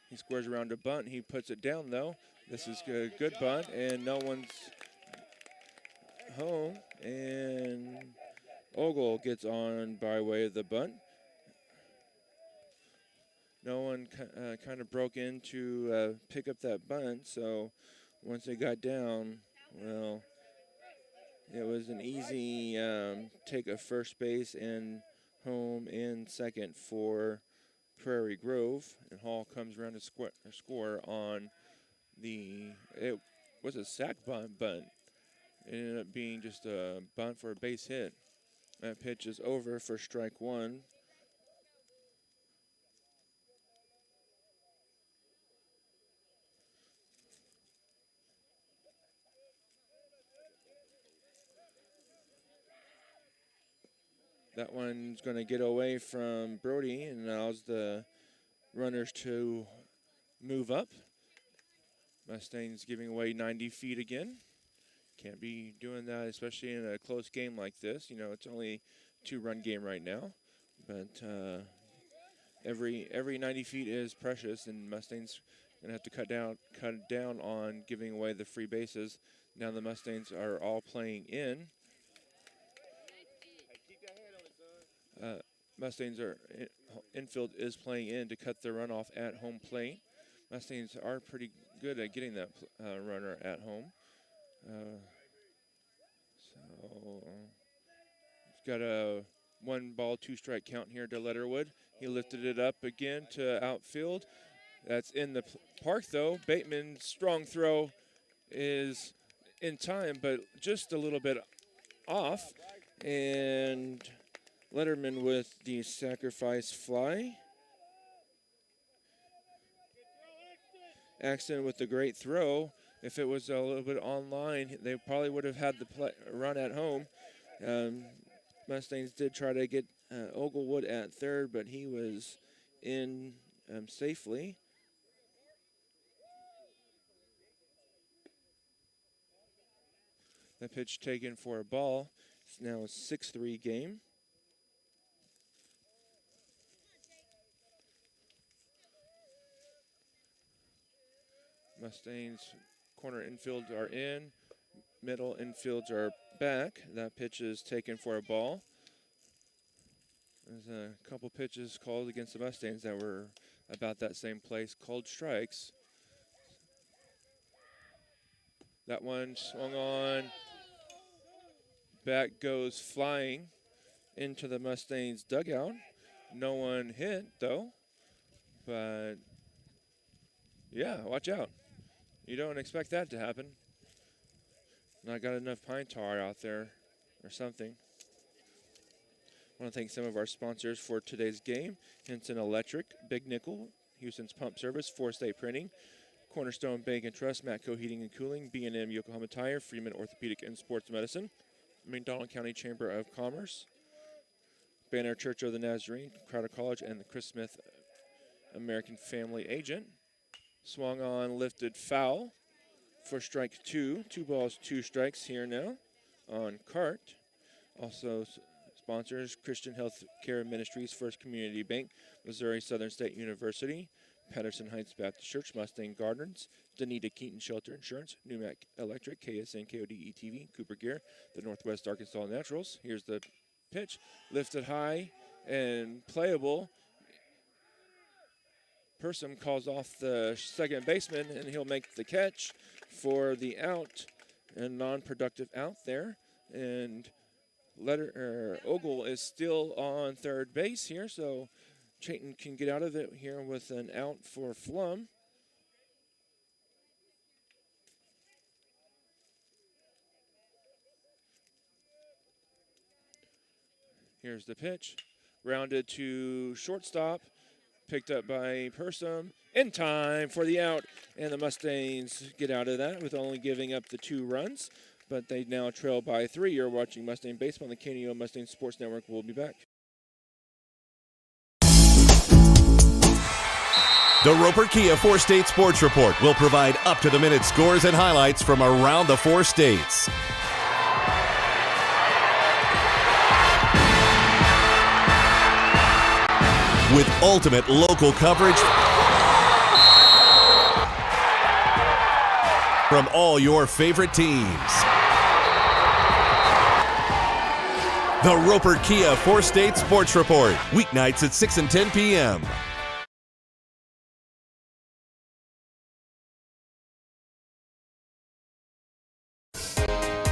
He squares around a bunt. He puts it down though. This is good bunt, and no one's home. And Ogle gets on by way of the bunt. No one kind of broke in to pick up that bunt, so once they got down, well, it was an easy take of first base and home and second for Prairie Grove, and Hall comes around to score on it was a sac bunt, but it ended up being just a bunt for a base hit. That pitch is over for strike one. That one's going to get away from Brody and allows the runners to move up. Mustangs giving away 90 feet again. Can't be doing that, especially in a close game like this. You know, it's only a 2-run game right now. But every 90 feet is precious, and Mustangs going to have to cut down on giving away the free bases. Now the Mustangs are all playing in. Mustangs infield is playing in to cut the runoff at home plate. Mustangs are pretty good at getting that runner at home. So it's got a 1-ball, 2-strike count here to Letterwood. He lifted it up again to outfield. That's in the park though. Bateman's strong throw is in time, but just a little bit off. And Letterman with the sacrifice fly. Axton with the great throw. If it was a little bit online, they probably would have had the run at home. Mustangs did try to get Oglewood at third, but he was in safely. The pitch taken for a ball. It's now a 6-3 game. Mustangs corner infields are in, middle infields are back. That pitch is taken for a ball. There's a couple pitches called against the Mustangs that were about that same place, called strikes. That one swung on, back goes flying into the Mustangs dugout. No one hit though, but yeah, watch out. You don't expect that to happen. Not got enough pine tar out there or something. I want to thank some of our sponsors for today's game. Henson Electric, Big Nickel, Houston's Pump Service, Four State Printing, Cornerstone Bank and Trust, Matco Heating and Cooling, B&M Yokohama Tire, Freeman Orthopedic and Sports Medicine, McDonald County Chamber of Commerce, Banner Church of the Nazarene, Crowder College, and the Chris Smith American Family Agent. Swung on, lifted foul for strike 2. 2 balls, 2 strikes here now on Cart. Also sponsors Christian Health Care Ministries, First Community Bank, Missouri Southern State University, Patterson Heights Baptist Church, Mustang Gardens, Danita Keaton Shelter Insurance, Numac Electric, KSN KODE TV, Cooper Gear, the Northwest Arkansas Naturals. Here's the pitch, lifted high and playable. Person calls off the second baseman, and he'll make the catch for the out, a non-productive out there. And Ogle is still on third base here, so Chayton can get out of it here with an out for Flum. Here's the pitch. Rounded to shortstop. Picked up by Persum. In time for the out. And the Mustangs get out of that with only giving up the 2 runs. But they now trail by 3. You're watching Mustang Baseball on the KNEO Mustang Sports Network. We'll be back. The Roper Kia 4-State Sports Report will provide up-to-the-minute scores and highlights from around the 4 states. With ultimate local coverage from all your favorite teams. The Roper Kia 4-State Sports Report, weeknights at 6 and 10 p.m.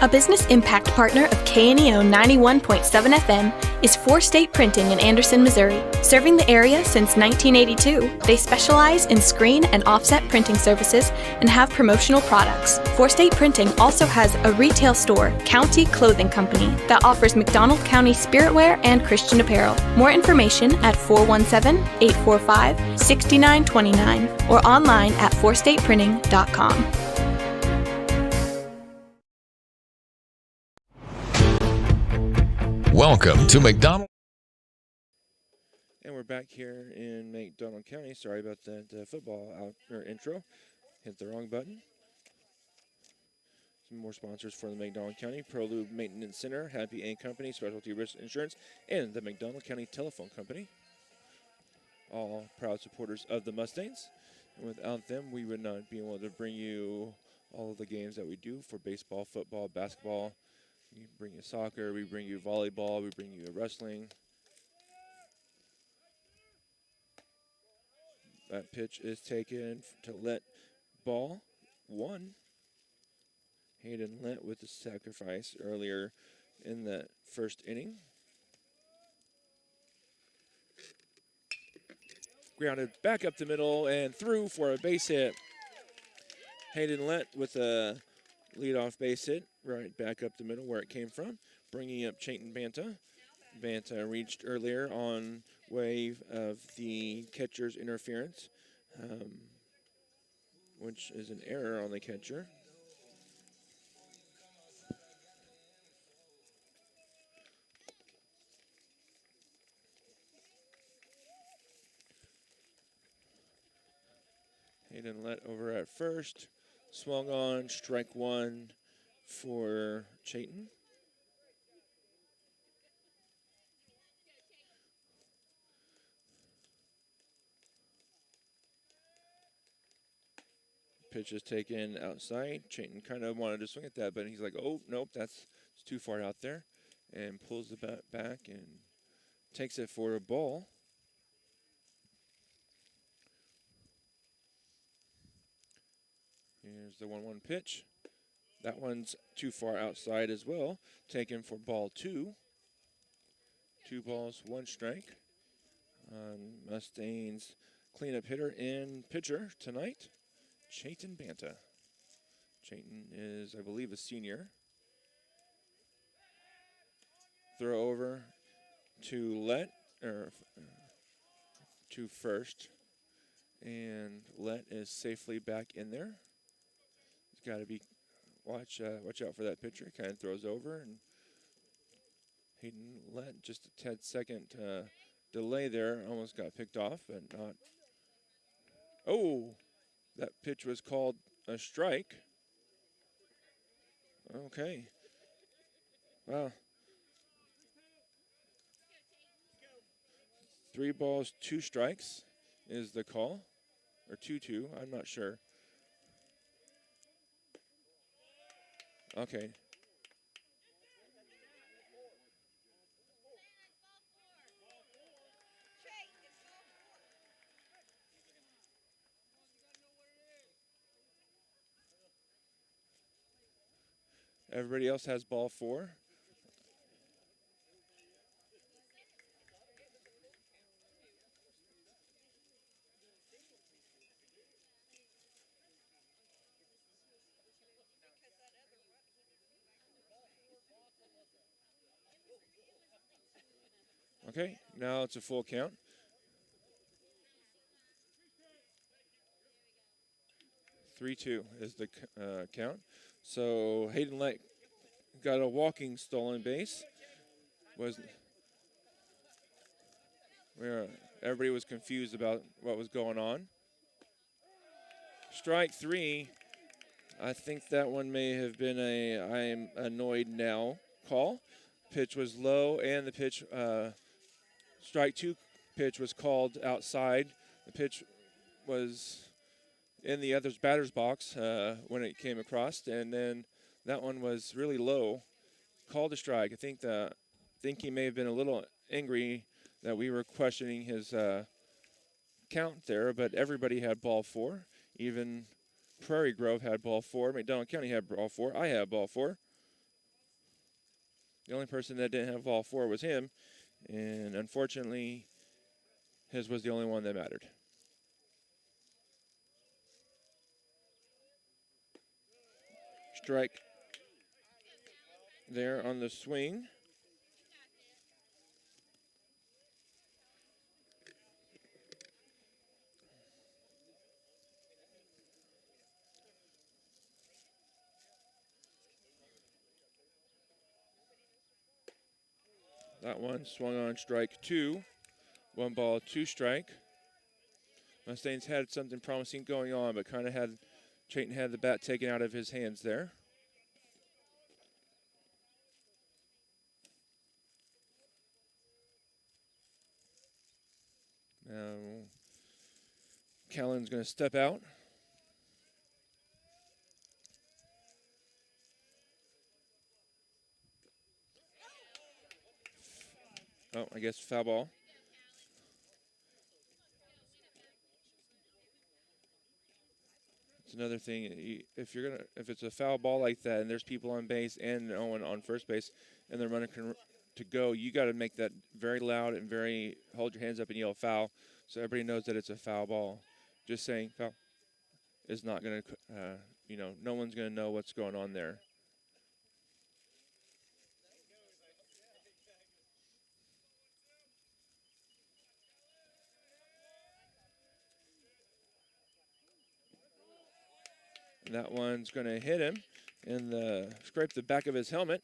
A business impact partner of KNEO 91.7 FM is 4-State Printing in Anderson, Missouri. Serving the area since 1982, they specialize in screen and offset printing services and have promotional products. 4-State Printing also has a retail store, County Clothing Company, that offers McDonald County spiritwear and Christian apparel. More information at 417-845-6929 or online at 4stateprinting.com. Welcome to McDonald. And we're back here in McDonald County. Sorry about that football intro. Hit the wrong button. Some more sponsors for the McDonald County: ProLube Maintenance Center, Happy & Company, Specialty Risk Insurance, and the McDonald County Telephone Company. All proud supporters of the Mustangs. And without them, we would not be able to bring you all of the games that we do for baseball, football, basketball. We bring you soccer, we bring you volleyball, we bring you wrestling. That pitch is taken to Let ball 1. Hayden Let with the sacrifice earlier in the first inning. Grounded back up the middle and through for a base hit. Hayden Let with a leadoff base hit right back up the middle where it came from, bringing up Chayton Banta. Banta reached earlier on wave of the catcher's interference, which is an error on the catcher. Hayden Let over at first. Swung on, strike 1 for Chayton. Pitch is taken outside. Chayton kind of wanted to swing at that, but he's like, oh, nope, it's too far out there. And pulls the bat back and takes it for a ball. Here's the 1-1 pitch. That one's too far outside as well. Taken for ball 2. 2 balls, 1 strike. Mustangs cleanup hitter and pitcher tonight, Chayton Banta. Chayton is, I believe, a senior. Throw over to to first. And Let is safely back in there. He's got to be watch out for that pitcher. Kind of throws over, and Hayden Let just a 10-second delay there. Almost got picked off, but not. Oh, that pitch was called a strike. Okay. Wow. 3 balls, 2 strikes is the call, or 2-2. I'm not sure. Okay. Everybody else has ball 4. Okay, now it's a full count. 3-2 is the count. So Hayden Light got a walking stolen base. Everybody was confused about what was going on. Strike 3. I think that one may have been a I am annoyed now call. Pitch was low, and the pitch, strike 2 pitch was called outside. The pitch was in the other batter's box when it came across, and then that one was really low. Called a strike. I think he may have been a little angry that we were questioning his count there, but everybody had ball 4. Even Prairie Grove had ball 4. McDonald County had ball 4. I had ball 4. The only person that didn't have ball 4 was him, and unfortunately, his was the only one that mattered. Strike there on the swing. That one swung on strike 2. 1 ball, 2 strike. Mustangs had something promising going on, but kind of had Chayton had the bat taken out of his hands there. Now, Callan's going to step out. Oh, I guess foul ball. It's another thing. If it's a foul ball like that, and there's people on base and no one on first base, and they're running to go, you got to make that very loud and hold your hands up and yell foul, so everybody knows that it's a foul ball. Just saying foul is not going to, no one's going to know what's going on there. That one's going to hit him and scrape the back of his helmet.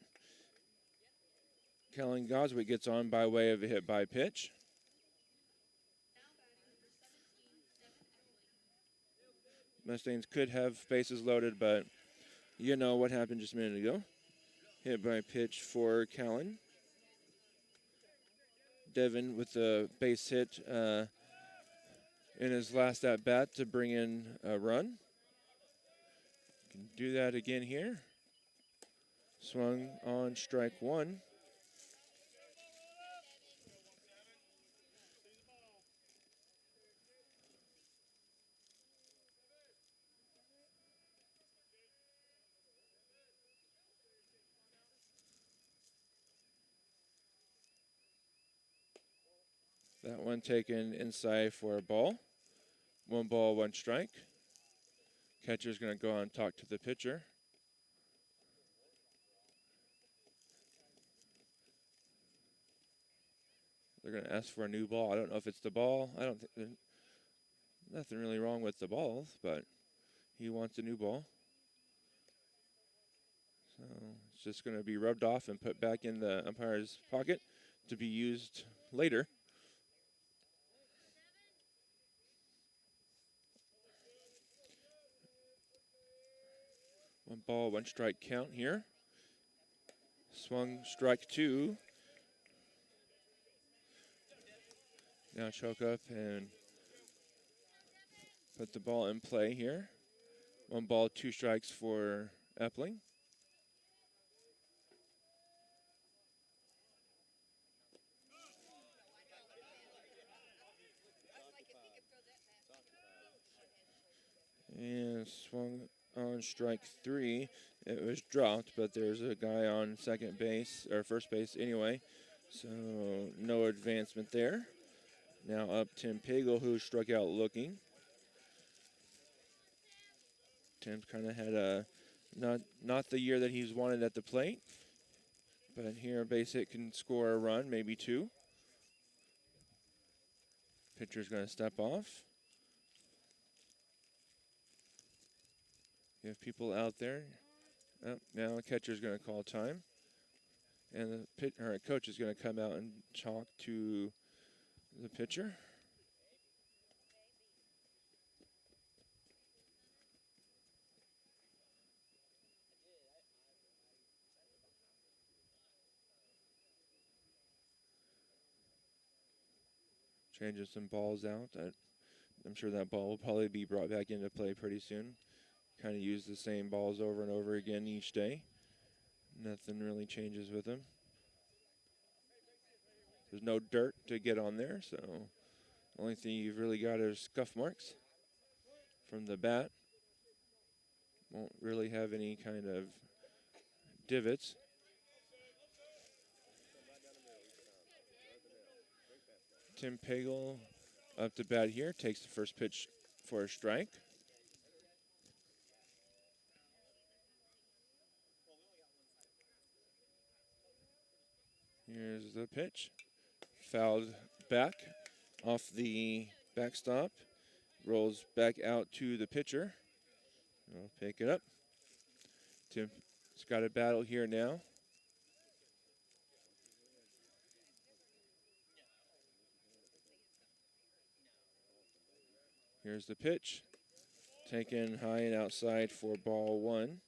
Kellen Goswick gets on by way of a hit by pitch. Mustangs could have bases loaded, but you know what happened just a minute ago. Hit by pitch for Callan. Devin with the base hit in his last at-bat to bring in a run. Can do that again here. Swung on strike 1. That one taken inside for a ball. 1 ball, 1 strike. Catcher's going to go on and talk to the pitcher. They're going to ask for a new ball. I don't know if it's the ball. I don't think there's nothing really wrong with the balls, but he wants a new ball. So it's just going to be rubbed off and put back in the umpire's pocket to be used later. One ball, 1 strike count here. Swung strike 2. Now choke up and put the ball in play here. 1 ball, 2 strikes for Epling. And swung on strike 3. It was dropped, but there's a guy on second base, or first base anyway. So no advancement there. Now up Tim Pagel, who struck out looking. Tim's kind of had a not the year that he's wanted at the plate. But here a base hit can score a run, maybe 2. Pitcher's going to step off. You have people out there. Oh, now the catcher's going to call time. And the coach is going to come out and talk to the pitcher. Changing some balls out. I'm sure that ball will probably be brought back into play pretty soon. Kind of use the same balls over and over again each day. Nothing really changes with them. There's no dirt to get on there, so the only thing you've really got is scuff marks from the bat. Won't really have any kind of divots. Tim Pagel up to bat here, takes the first pitch for a strike. Here's the pitch. Fouled back off the backstop. Rolls back out to the pitcher. We'll pick it up. Tim's got a battle here now. Here's the pitch. Taken high and outside for ball 1.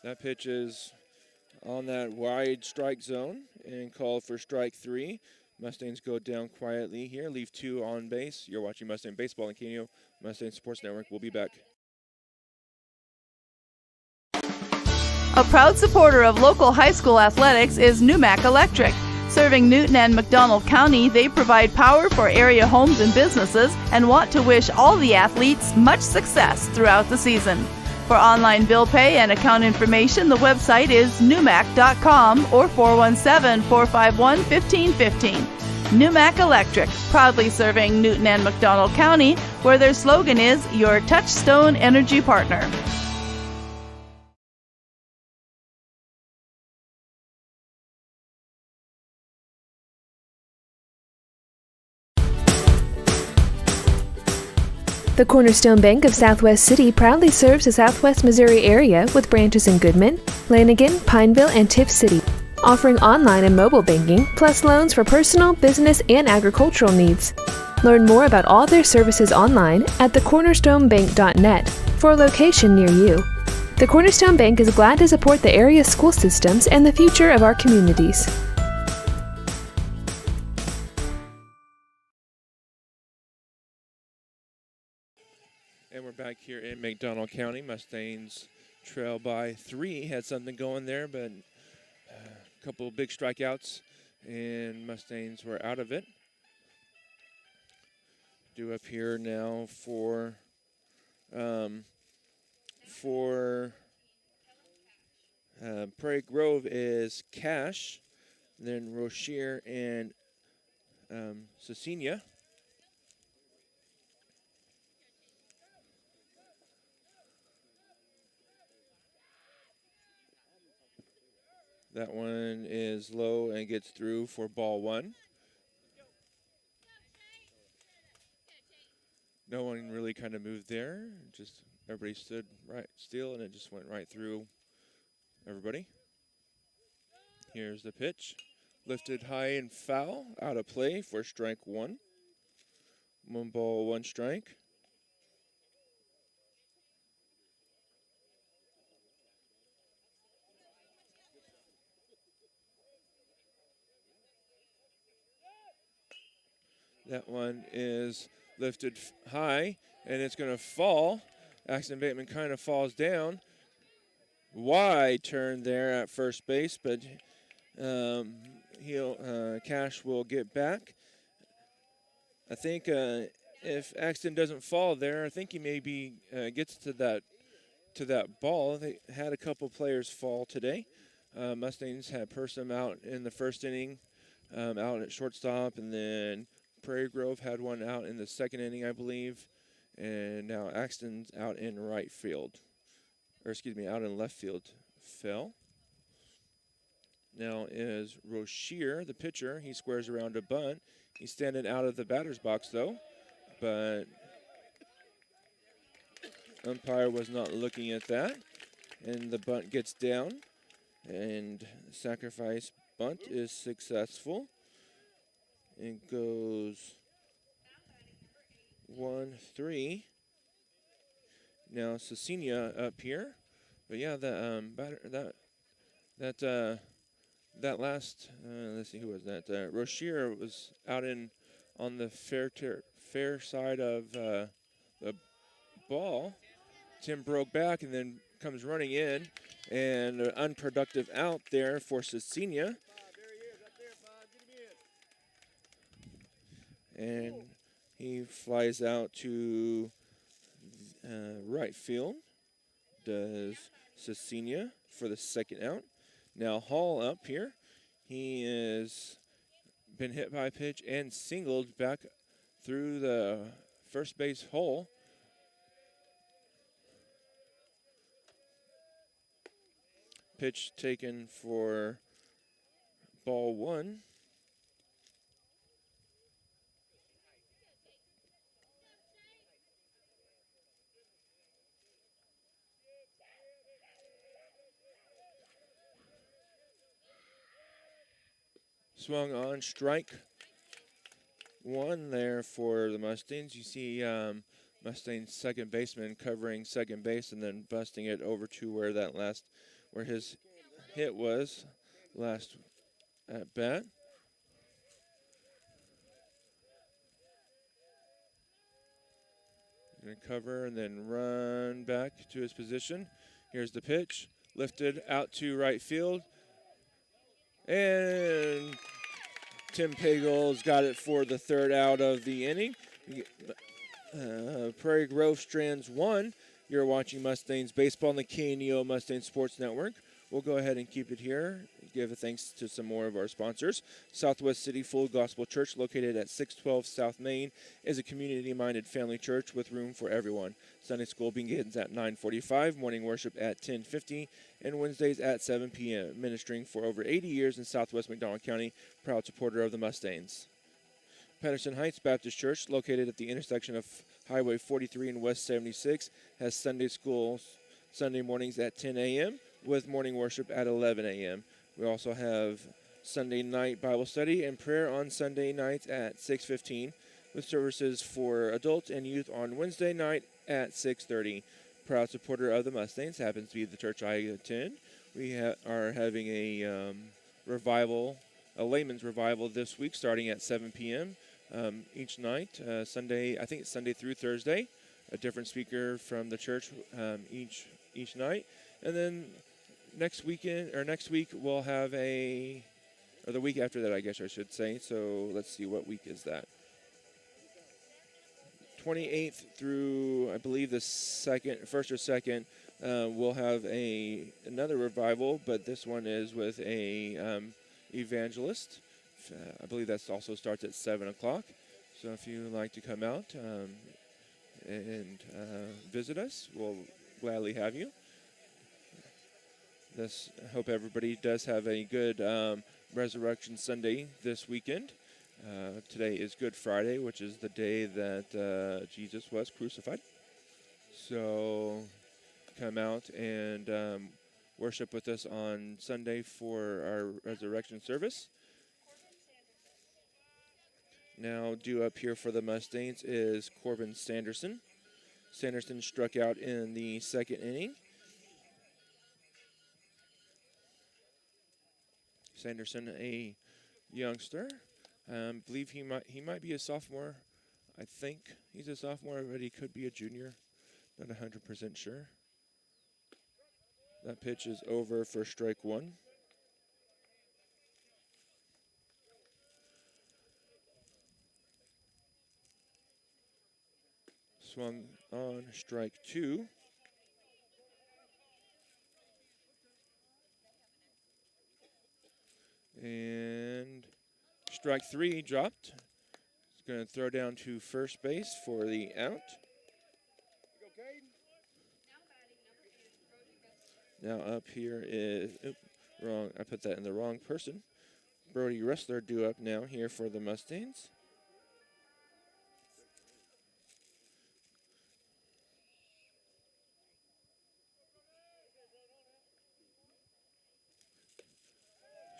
That pitch is on that wide strike zone and called for strike 3. Mustangs go down quietly here, leave 2 on base. You're watching Mustang Baseball on KNO Mustang Sports Network. We'll be back. A proud supporter of local high school athletics is Numac Electric. Serving Newton and McDonald County, they provide power for area homes and businesses and want to wish all the athletes much success throughout the season. For online bill pay and account information, the website is numac.com or 417-451-1515. Numac Electric, proudly serving Newton and McDonald County, where their slogan is your touchstone energy partner. The Cornerstone Bank of Southwest City proudly serves the Southwest Missouri area with branches in Goodman, Lanigan, Pineville, and Tiff City, offering online and mobile banking, plus loans for personal, business, and agricultural needs. Learn more about all their services online at thecornerstonebank.net for a location near you. The Cornerstone Bank is glad to support the area school systems and the future of our communities. And we're back here in McDonald County. Mustangs trail by 3. Had something going there, but a couple of big strikeouts, and Mustangs were out of it. Due up here now for Prairie Grove is Cash, then Rocher and Cecilia. That one is low and gets through for ball 1. No one really kind of moved there. Just everybody stood right still, and it just went right through everybody. Here's the pitch. Lifted high and foul. Out of play for strike 1. 1 ball, 1 strike. That one is lifted high, and it's going to fall. Axton Bateman kind of falls down. wide turn there at first base, but Cash will get back. I think if Axton doesn't fall there, I think he maybe gets to that ball. They had a couple players fall today. Mustangs had Persham out in the first inning, out at shortstop, and then Prairie Grove had one out in the second inning, I believe, and now Axton's out in right field, out in left field, fell. Now is Rochier, the pitcher. He squares around a bunt. He's standing out of the batter's box, though, but umpire was not looking at that, and the bunt gets down, and sacrifice bunt is successful. It goes 1-3. Now Cecilia up here, but yeah, the that last let's see, who was that? Rochier was out on the fair side of the ball. Tim broke back and then comes running in, and an unproductive out there for Cecilia. And he flies out to right field. Does Cecilia for the second out. Now Hall up here. He has been hit by a pitch and singled back through the first base hole. Pitch taken for ball one. Swung on, strike one there for the Mustangs. You see Mustangs second baseman covering second base and then busting it over to where his hit was last at bat. Going to cover and then run back to his position. Here's the pitch, lifted out to right field. And Tim Pagel's got it for the third out of the inning. Prairie Grove Strands 1. You're watching Mustangs baseball on the KNEO Mustang Sports Network. We'll go ahead and keep it here. Give a thanks to some more of our sponsors. Southwest City Full Gospel Church, located at 612 South Main, is a community-minded family church with room for everyone. Sunday school begins at 9:45, morning worship at 10:50, and Wednesdays at 7 p.m. Ministering for over 80 years in Southwest McDonald County, proud supporter of the Mustangs. Patterson Heights Baptist Church, located at the intersection of Highway 43 and West 76, has Sunday school Sunday mornings at 10 a.m. with morning worship at 11 a.m. We also have Sunday night Bible study and prayer on Sunday nights at 6:15, with services for adults and youth on Wednesday night at 6:30. Proud supporter of the Mustangs, happens to be the church I attend. We are having a revival, a layman's revival this week, starting at 7 p.m. Each night. Sunday, I think it's Sunday through Thursday. A different speaker from the church each night, and then next week we'll have or the week after that, I guess I should say. So let's see, what week is that? 28th through, I believe, the first or second, we'll have another revival, but this one is with a evangelist. I believe that also starts at 7 o'clock. So if you would like to come out and visit us, we'll gladly have you. I hope everybody does have a good Resurrection Sunday this weekend. Today is Good Friday, which is the day that Jesus was crucified. So come out and worship with us on Sunday for our resurrection service. Now due up here for the Mustangs is Corbin Sanderson. Sanderson struck out in the second inning. Sanderson, a youngster. I believe he might be a sophomore. I think he's a sophomore, but he could be a junior. Not 100% sure. That pitch is over for strike one. Swung on, strike two. And strike three dropped. He's going to throw down to first base for the out. Now up here is, wrong, I put that in the wrong person. Brody Ressler due up now here for the Mustangs.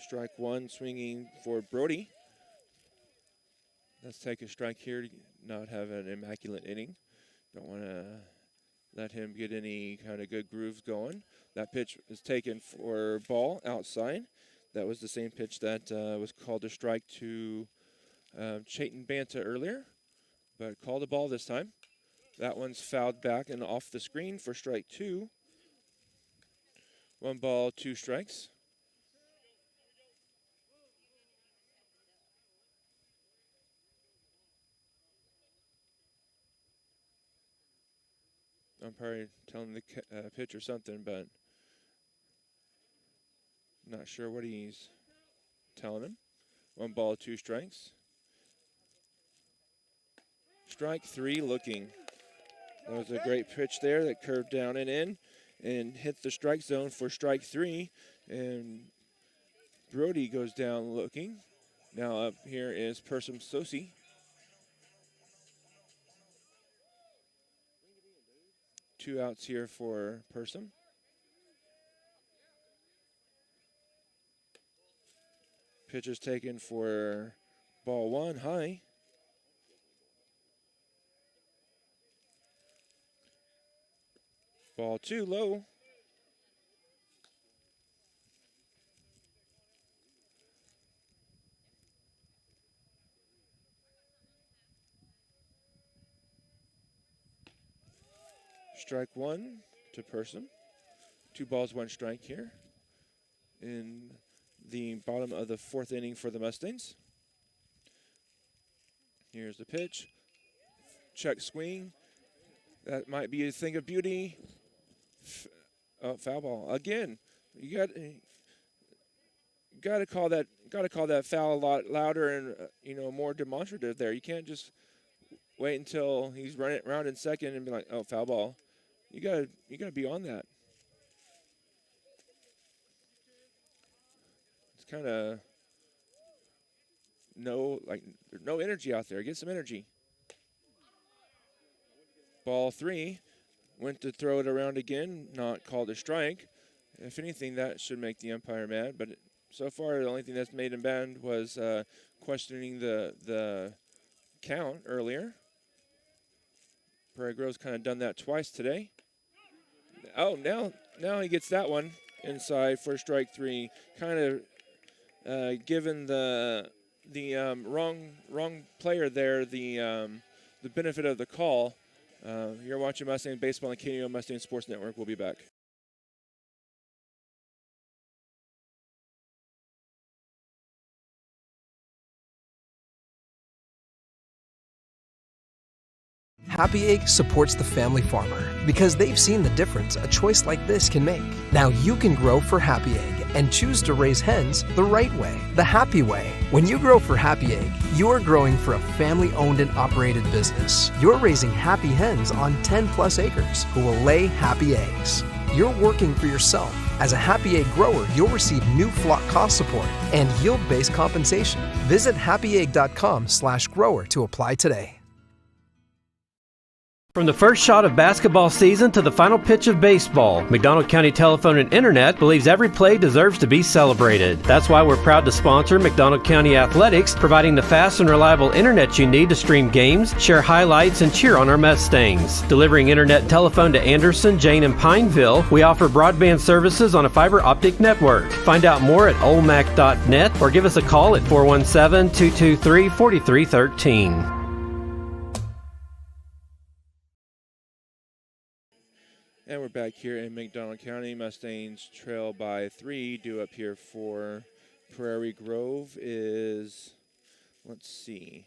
Strike one, swinging for Brody. Let's take a strike here to not have an immaculate inning. Don't want to let him get any kind of good grooves going. That pitch is taken for ball outside. That was the same pitch that was called a strike to Chayton Banta earlier, but called a ball this time. That one's fouled back and off the screen for strike two. 1 ball, 2 strikes. I'm probably telling the pitcher something, but not sure what he's telling him. 1 ball, 2 strikes. Strike three looking. That was a great pitch there that curved down and in and hit the strike zone for strike three. And Brody goes down looking. Now up here is Persum Sosi. Two outs here for Persum. Pitch is taken for ball one, high. Ball two, low. Strike one to Persum. 2 balls, 1 strike here in the bottom of the 4th inning for the Mustangs. Here's the pitch. Check swing. That might be a thing of beauty. Foul ball again. You got to call that foul a lot louder and more demonstrative there. You can't just wait until he's running around in second and be like, oh, foul ball. You gotta be on that. It's kind of no energy out there. Get some energy. Ball 3, went to throw it around again, not called a strike. If anything, that should make the umpire mad. But so far, the only thing that's made him mad was questioning the count earlier. Prairie Grove's kind of done that twice today. Oh, now he gets that one inside for strike 3. Kind of given the wrong player there the benefit of the call. You're watching Mustang Baseball on the KNO Mustang Sports Network. We'll be back. Happy Egg supports the family farmer because they've seen the difference a choice like this can make. Now you can grow for Happy Egg and choose to raise hens the right way, the happy way. When you grow for Happy Egg, you're growing for a family-owned and operated business. You're raising happy hens on 10+ acres who will lay happy eggs. You're working for yourself. As a Happy Egg grower, you'll receive new flock cost support and yield-based compensation. Visit happyegg.com/grower to apply today. From the first shot of basketball season to the final pitch of baseball, McDonald County Telephone and Internet believes every play deserves to be celebrated. That's why we're proud to sponsor McDonald County Athletics, providing the fast and reliable internet you need to stream games, share highlights, and cheer on our Mustangs. Delivering internet and telephone to Anderson, Jane, and Pineville, we offer broadband services on a fiber optic network. Find out more at olmac.net or give us a call at 417-223-4313. And we're back here in McDonald County. Mustangs trail by 3. Due up here for Prairie Grove is, let's see,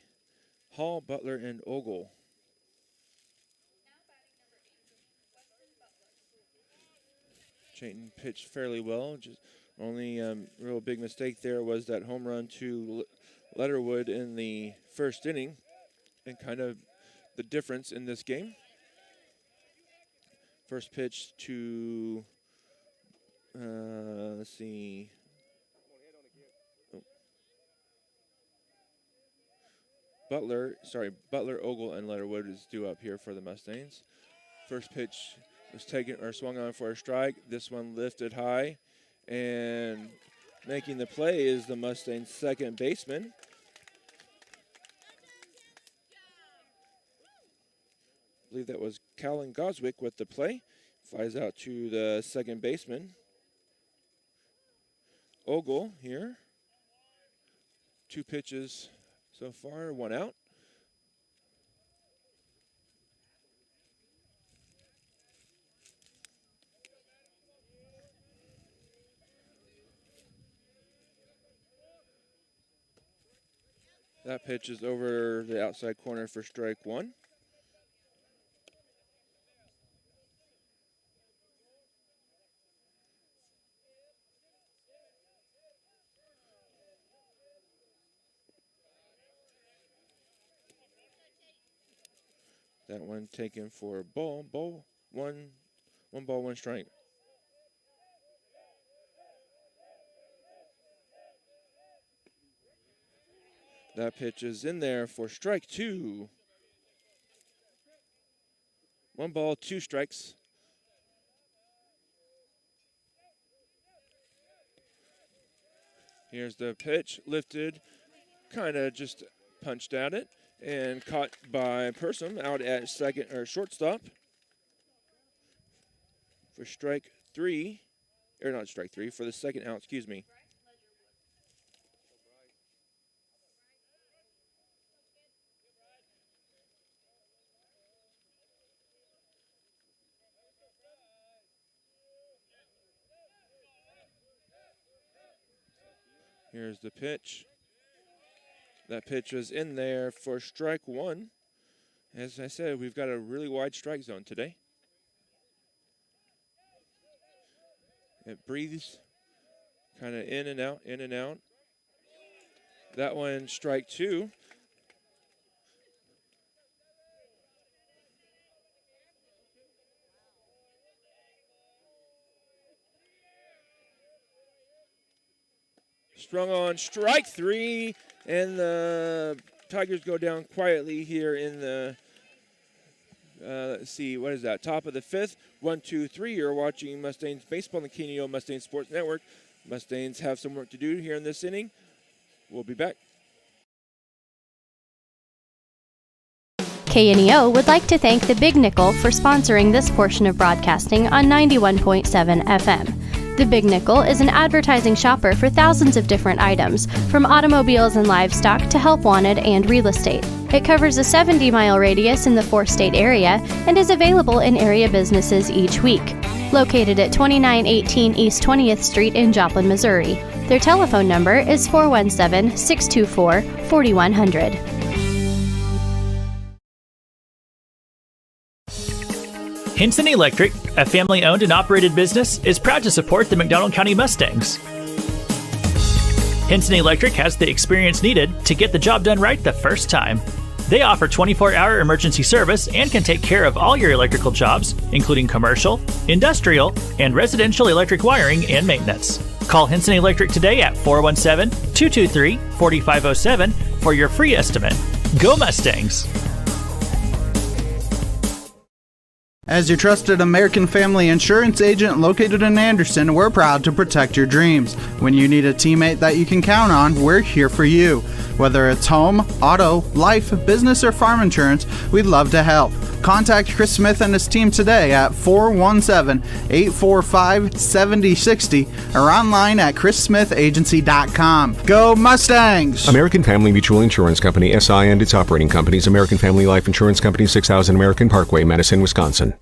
Hall, Butler, and Ogle. Chayton pitched fairly well. Just only real big mistake there was that home run to Letterwood in the first inning, and kind of the difference in this game. First pitch to, let's see. Butler, Ogle, and Letterwood is due up here for the Mustangs. First pitch was taken or swung on for a strike. This one lifted high, and making the play is the Mustangs' second baseman. I believe that was Callan Goswick with the play. Flies out to the second baseman. Ogle here. 2 pitches so far, 1 out. That pitch is over the outside corner for strike 1. That one taken for a ball. One ball, 1 strike. That pitch is in there for strike 2. 1 ball, 2 strikes. Here's the pitch, lifted, kind of just punched at it, and caught by Persum out at second or shortstop for strike 3, or not strike 3, for the second out, excuse me. Here's the pitch. That pitch was in there for strike 1. As I said, we've got a really wide strike zone today. It breathes, kind of in and out, in and out. That one, strike 2. Strung on strike 3, and the Tigers go down quietly here in the, let's see, what is that? Top of the 5th, 1, 2, 3. You're watching Mustangs baseball on the KNEO Mustangs Sports Network. Mustangs have some work to do here in this inning. We'll be back. KNEO would like to thank the Big Nickel for sponsoring this portion of broadcasting on 91.7 FM. The Big Nickel is an advertising shopper for thousands of different items, from automobiles and livestock to help wanted and real estate. It covers a 70-mile radius in the 4-state area and is available in area businesses each week. Located at 2918 East 20th Street in Joplin, Missouri. Their telephone number is 417-624-4100. Hinson Electric, a family-owned and operated business, is proud to support the McDonald County Mustangs. Hinson Electric has the experience needed to get the job done right the first time. They offer 24-hour emergency service and can take care of all your electrical jobs, including commercial, industrial, and residential electric wiring and maintenance. Call Hinson Electric today at 417-223-4507 for your free estimate. Go Mustangs! As your trusted American Family Insurance agent located in Anderson, we're proud to protect your dreams. When you need a teammate that you can count on, we're here for you. Whether it's home, auto, life, business, or farm insurance, we'd love to help. Contact Chris Smith and his team today at 417-845-7060 or online at chrissmithagency.com. Go Mustangs! American Family Mutual Insurance Company, SI, and its operating companies, American Family Life Insurance Company, 6000 American Parkway, Madison, Wisconsin.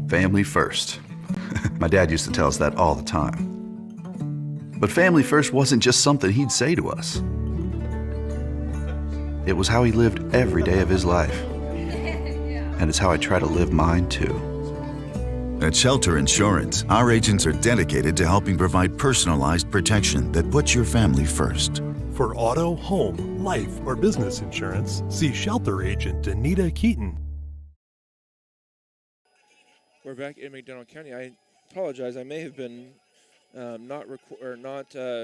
Family first. My dad used to tell us that all the time. But family first wasn't just something he'd say to us. It was how he lived every day of his life. And it's how I try to live mine too. At Shelter Insurance, our agents are dedicated to helping provide personalized protection that puts your family first. For auto, home, life, or business insurance, see Shelter Agent Anita Keaton. We're back in McDonald County. I apologize. I may have been not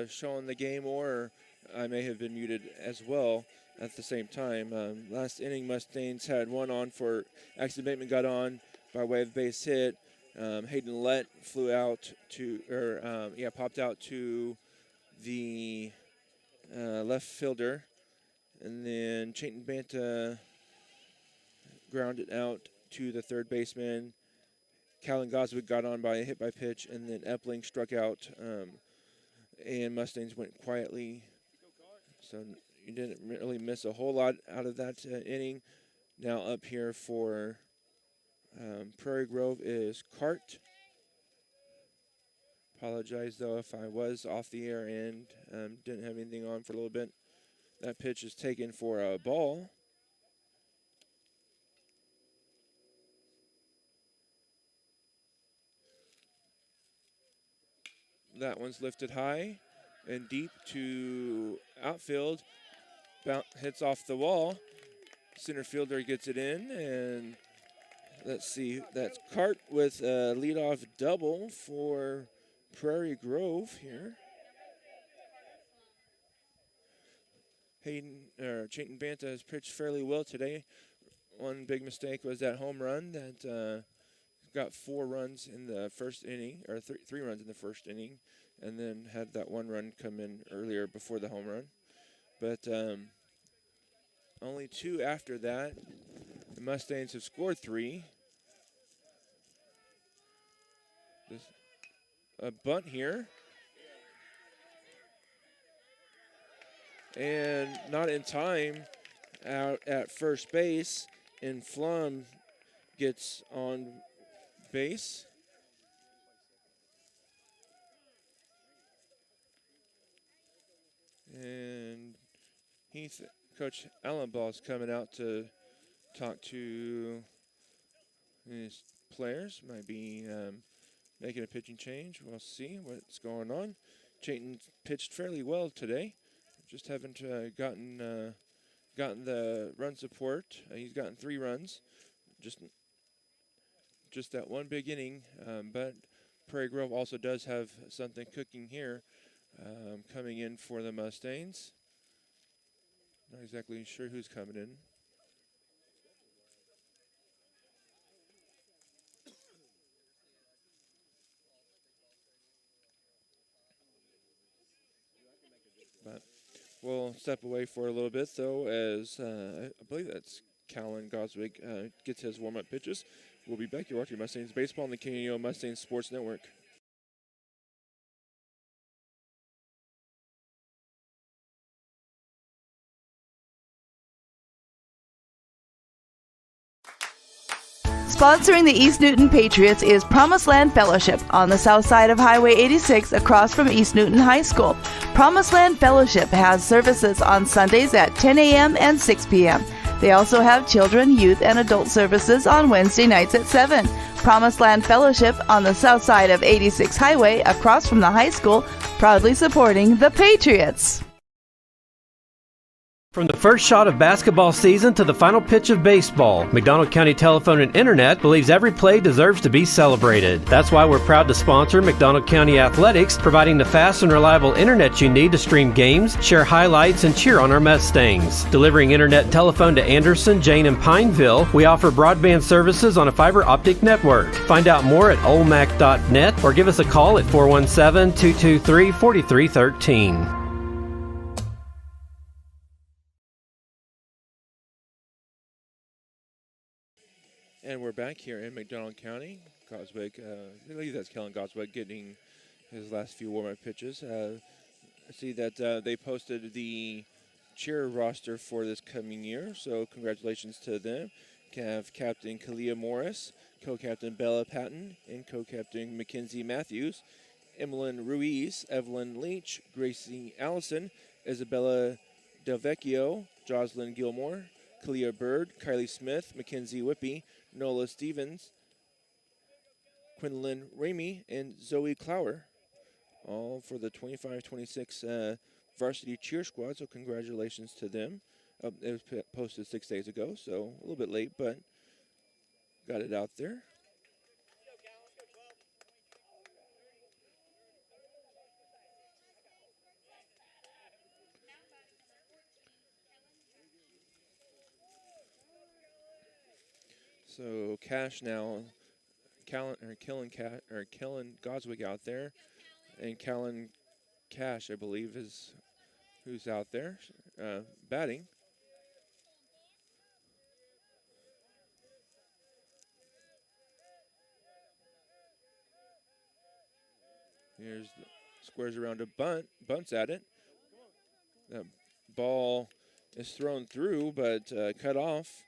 showing the game, or I may have been muted as well at the same time. Last inning, Mustangs had one on for Axel Bateman, got on by way of base hit. Hayden Lett flew out popped out to the left fielder, and then Chayton Banta grounded out to the third baseman. Callan Goswick got on by a hit by pitch, and then Epling struck out, and Mustangs went quietly. So you didn't really miss a whole lot out of that inning. Now up here for Prairie Grove is Cart. Apologize, though, if I was off the air and didn't have anything on for a little bit. That pitch is taken for a ball. That one's lifted high and deep to outfield. Hits off the wall. Center fielder gets it in, and let's see, that's Cart with a leadoff double for Prairie Grove here. Chayton Banta has pitched fairly well today. One big mistake was that home run that got 4 runs in the first inning, or 3 runs in the first inning, and then had that 1 run come in earlier before the home run. But only 2 after that. The Mustangs have scored 3. A bunt here. And not in time out at first base, and Flum gets on base. And Coach Allenbaugh is coming out to talk to his players. Might be making a pitching change. We'll see what's going on. Chayton pitched fairly well today. Just haven't gotten the run support. He's gotten 3 runs. Just that one big inning, but Prairie Grove also does have something cooking here, coming in for the Mustangs. Not exactly sure who's coming in. But we'll step away for a little bit, though, as I believe that's Callan Goswick gets his warm-up pitches. We'll be back. You're watching Mustangs Baseball on the KNO Mustangs Sports Network. Sponsoring the East Newton Patriots is Promised Land Fellowship on the south side of Highway 86 across from East Newton High School. Promised Land Fellowship has services on Sundays at 10 a.m. and 6 p.m. They also have children, youth, and adult services on Wednesday nights at 7. Promised Land Fellowship on the south side of 86 Highway across from the high school, proudly supporting the Patriots. From the first shot of basketball season to the final pitch of baseball, McDonald County Telephone and Internet believes every play deserves to be celebrated. That's why we're proud to sponsor McDonald County Athletics, providing the fast and reliable internet you need to stream games, share highlights, and cheer on our Mustangs. Delivering internet and telephone to Anderson, Jane, and Pineville, we offer broadband services on a fiber optic network. Find out more at olmac.net or give us a call at 417-223-4313. And we're back here in McDonald County. Goswick, I believe that's Kellen Goswick getting his last few warm-up pitches. I see that they posted the cheer roster for this coming year, so congratulations to them. have Captain Kalia Morris, co-captain Bella Patton, and co-captain Mackenzie Matthews, Emmeline Ruiz, Evelyn Leach, Gracie Allison, Isabella Del Vecchio, Jocelyn Gilmore, Kalia Bird, Kylie Smith, Mackenzie Whippy, Nola Stevens, Quinlan Ramey, and Zoe Clower, all for the 25-26 varsity cheer squad, so congratulations to them. It was posted 6 days ago, so a little bit late, but got it out there. So Cash now, Kellen Goswick out there, and Callan Cash, I believe, is who's out there batting. Here's the squares around a bunt, bunts at it. That ball is thrown through, but cut off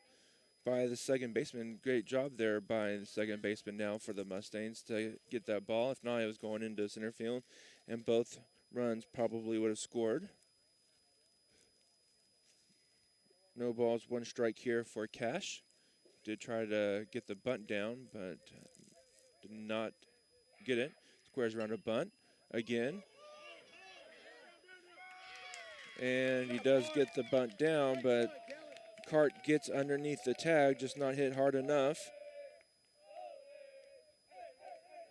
by the second baseman. Great job there by the second baseman now for the Mustangs to get that ball. If not, it was going into center field, and both runs probably would have scored. No balls, one strike here for Cash. Did try to get the bunt down, but did not get it. Squares around a bunt again. And he does get the bunt down, but Cart gets underneath the tag, just not hit hard enough.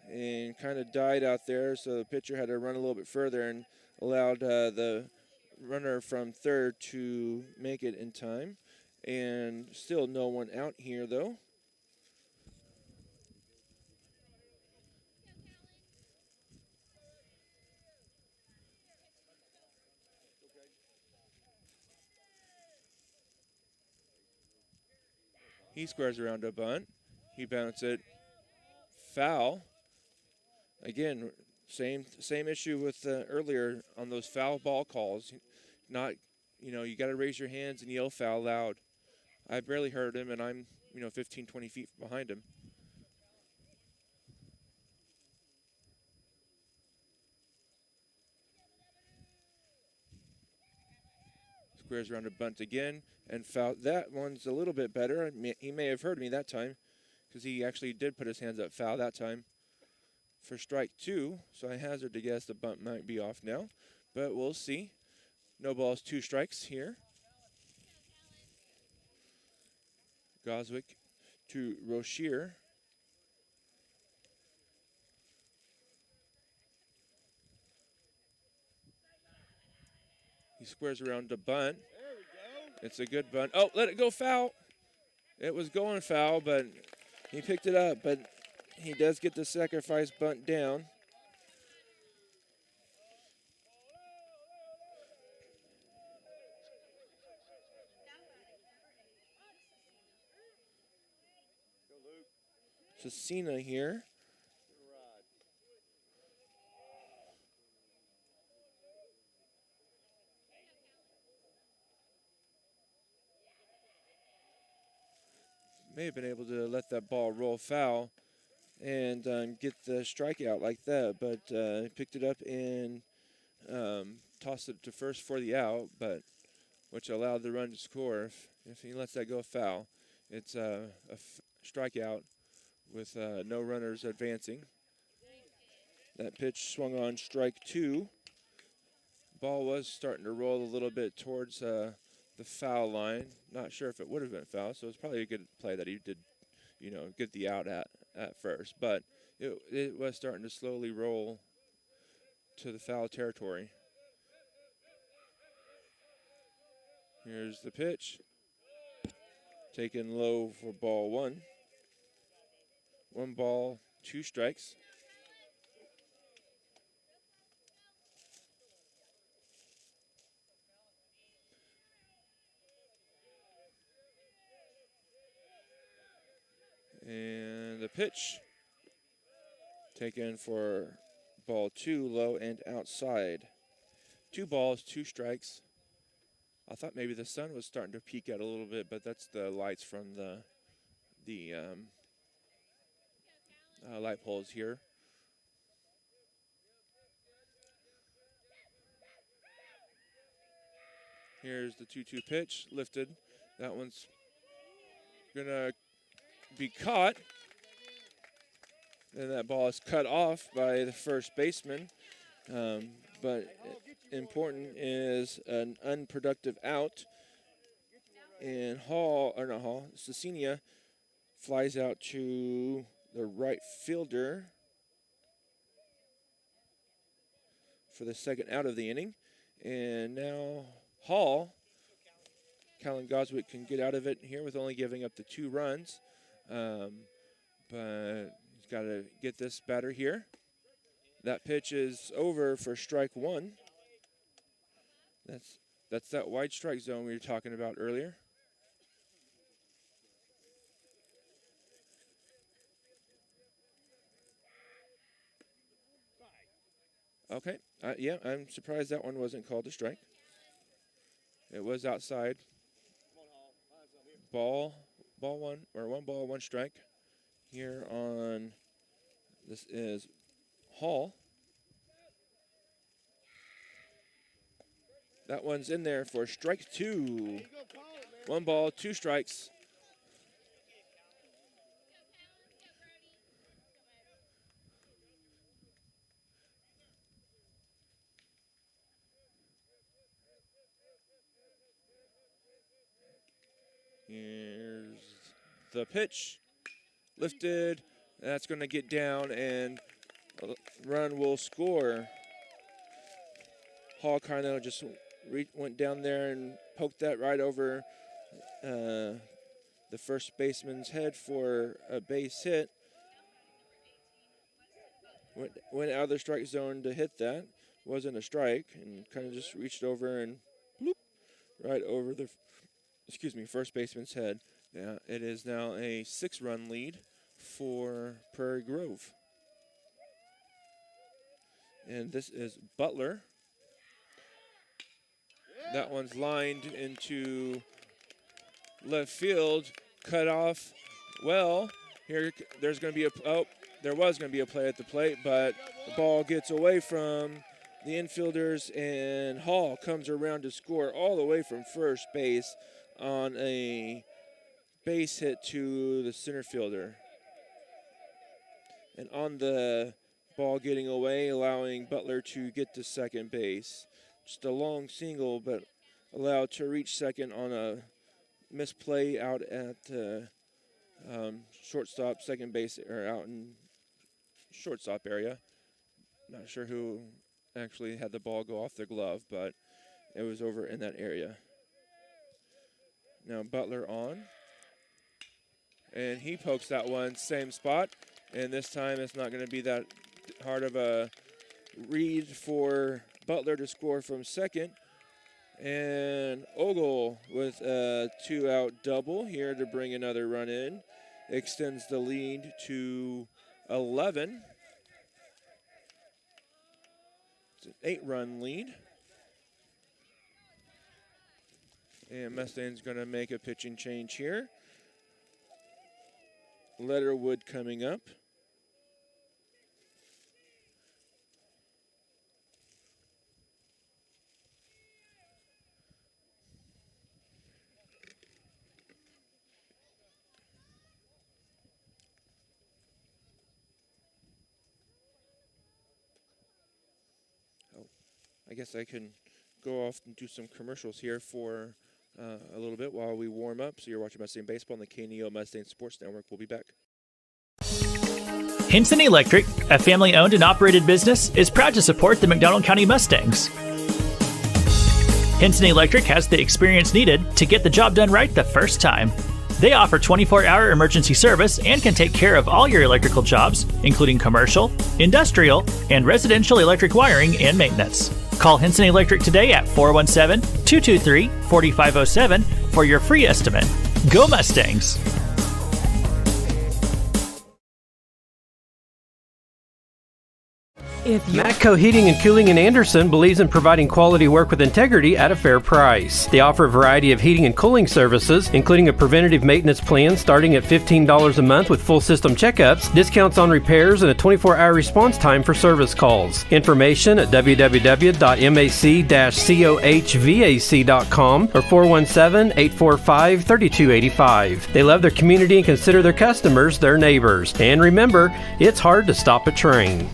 And kind of died out there, so the pitcher had to run a little bit further and allowed the runner from third to make it in time. And still no one out here, though. He squares around a bunt. He bounces it foul. Again, same issue with earlier on those foul ball calls. Not, you got to raise your hands and yell foul loud. I barely heard him, and I'm, 15, 20 feet behind him. Squares around a bunt again and foul. That one's a little bit better. He may have heard me that time because he actually did put his hands up foul that time for strike two. So I hazard to guess the bunt might be off now, but we'll see. No balls, 2 strikes here. Goswick to Rochier. He squares around to bunt. It's a good bunt. Oh, let it go foul. It was going foul, but he picked it up. But he does get the sacrifice bunt down. Cecina here. May have been able to let that ball roll foul and get the strikeout like that, but he picked it up and tossed it to first for the out, but which allowed the run to score. If he lets that go foul, it's a strikeout with no runners advancing. That pitch swung on strike 2. Ball was starting to roll a little bit towards the foul line. Not sure if it would have been foul, so it's probably a good play that he did, get the out at first. But it was starting to slowly roll to the foul territory. Here's the pitch. Taken low for ball 1. 1 ball, 2 strikes. And the pitch taken for ball 2, low and outside. 2 balls, 2 strikes. I thought maybe the sun was starting to peek out a little bit, but that's the lights from the the light poles here. Here's the 2-2 pitch, lifted. That one's gonna be caught. And that ball is cut off by the first baseman. But important is an unproductive out. And Cecinia flies out to the right fielder for the second out of the inning. And now Hall, Callan Goswick can get out of it here with only giving up the 2 runs. But he's got to get this batter here. That pitch is over for strike 1. That's that wide strike zone we were talking about earlier. Okay, yeah, I'm surprised that one wasn't called a strike. It was outside. Ball 1, or 1 ball, 1 strike. Here on, this is Hall. That one's in there for strike 2. 1 ball, 2 strikes. Here's the pitch. Lifted. That's going to get down, and a run will score. Hall kind of just went down there and poked that right over the first baseman's head for a base hit. Went out of the strike zone to hit that. Wasn't a strike, and kind of just reached over and bloop, right over the first baseman's head. Yeah, it is now a 6-run lead for Prairie Grove. And this is Butler. That one's lined into left field, cut off. Well, there was going to be a play at the plate, but the ball gets away from the infielders, and Hall comes around to score all the way from first base on a base hit to the center fielder. And on the ball getting away, allowing Butler to get to second base. Just a long single, but allowed to reach second on a misplay out at shortstop, second base, or out in shortstop area. Not sure who actually had the ball go off their glove, but it was over in that area. Now Butler on. And he pokes that one, same spot. And this time it's not going to be that hard of a read for Butler to score from second. And Ogle with a 2-out double here to bring another run in. Extends the lead to 11. It's an 8-run lead. And Mustangs going to make a pitching change here. Letterwood coming up. I guess I can go off and do some commercials here for a little bit while we warm up. So you're watching Mustang Baseball on the KNEO Mustang Sports Network. We'll be back. Hinson Electric, a family-owned and operated business, is proud to support the McDonald County Mustangs. Hinson Electric has the experience needed to get the job done right the first time. They offer 24-hour emergency service and can take care of all your electrical jobs, including commercial, industrial, and residential electric wiring and maintenance. Call Hinson Electric today at 417-223-4507 for your free estimate. Go Mustangs! Matco Heating and Cooling in Anderson believes in providing quality work with integrity at a fair price. They offer a variety of heating and cooling services, including a preventative maintenance plan starting at $15 a month with full system checkups, discounts on repairs, and a 24-hour response time for service calls. Information at www.mac-cohvac.com or 417-845-3285. They love their community and consider their customers their neighbors. And remember, it's hard to stop a train.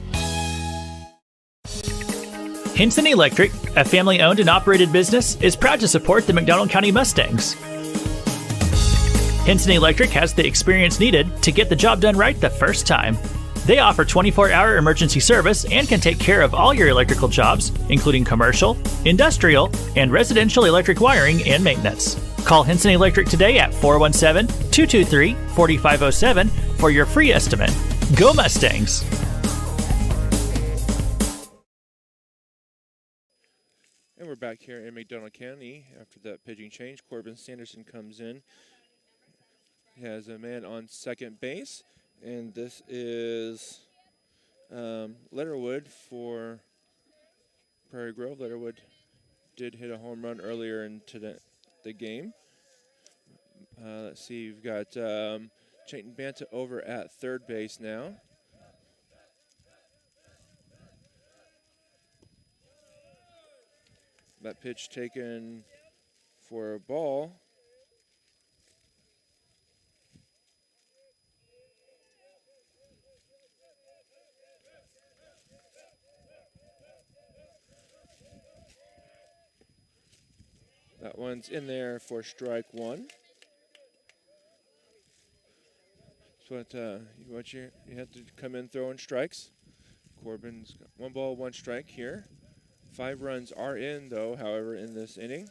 Hinson Electric, a family-owned and operated business, is proud to support the McDonald County Mustangs. Hinson Electric has the experience needed to get the job done right the first time. They offer 24-hour emergency service and can take care of all your electrical jobs, including commercial, industrial, and residential electric wiring and maintenance. Call Hinson Electric today at 417-223-4507 for your free estimate. Go Mustangs! And we're back here in McDonald County after that pitching change. Corbin Sanderson comes in. He has a man on second base, and this is Letterwood for Prairie Grove. Letterwood did hit a home run earlier into the game. Let's see, you've got Chayton Banta over at third base now. That pitch taken for a ball. That one's in there for strike one. So you have to come in throwing strikes. Corbin's got 1 ball, 1 strike here. 5 runs are in, though, however, in this inning.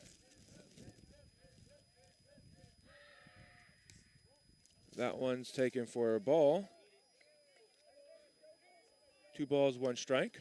That one's taken for a ball. 2 balls, 1 strike.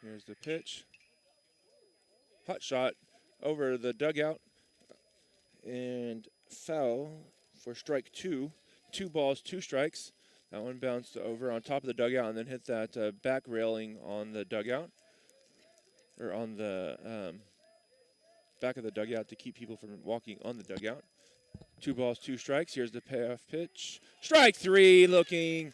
Here's the pitch. Hot shot over the dugout and foul for strike 2. 2 balls, 2 strikes. That one bounced over on top of the dugout and then hit that back railing on the dugout, or on the back of the dugout to keep people from walking on the dugout. 2 balls, 2 strikes. Here's the payoff pitch. Strike 3 looking.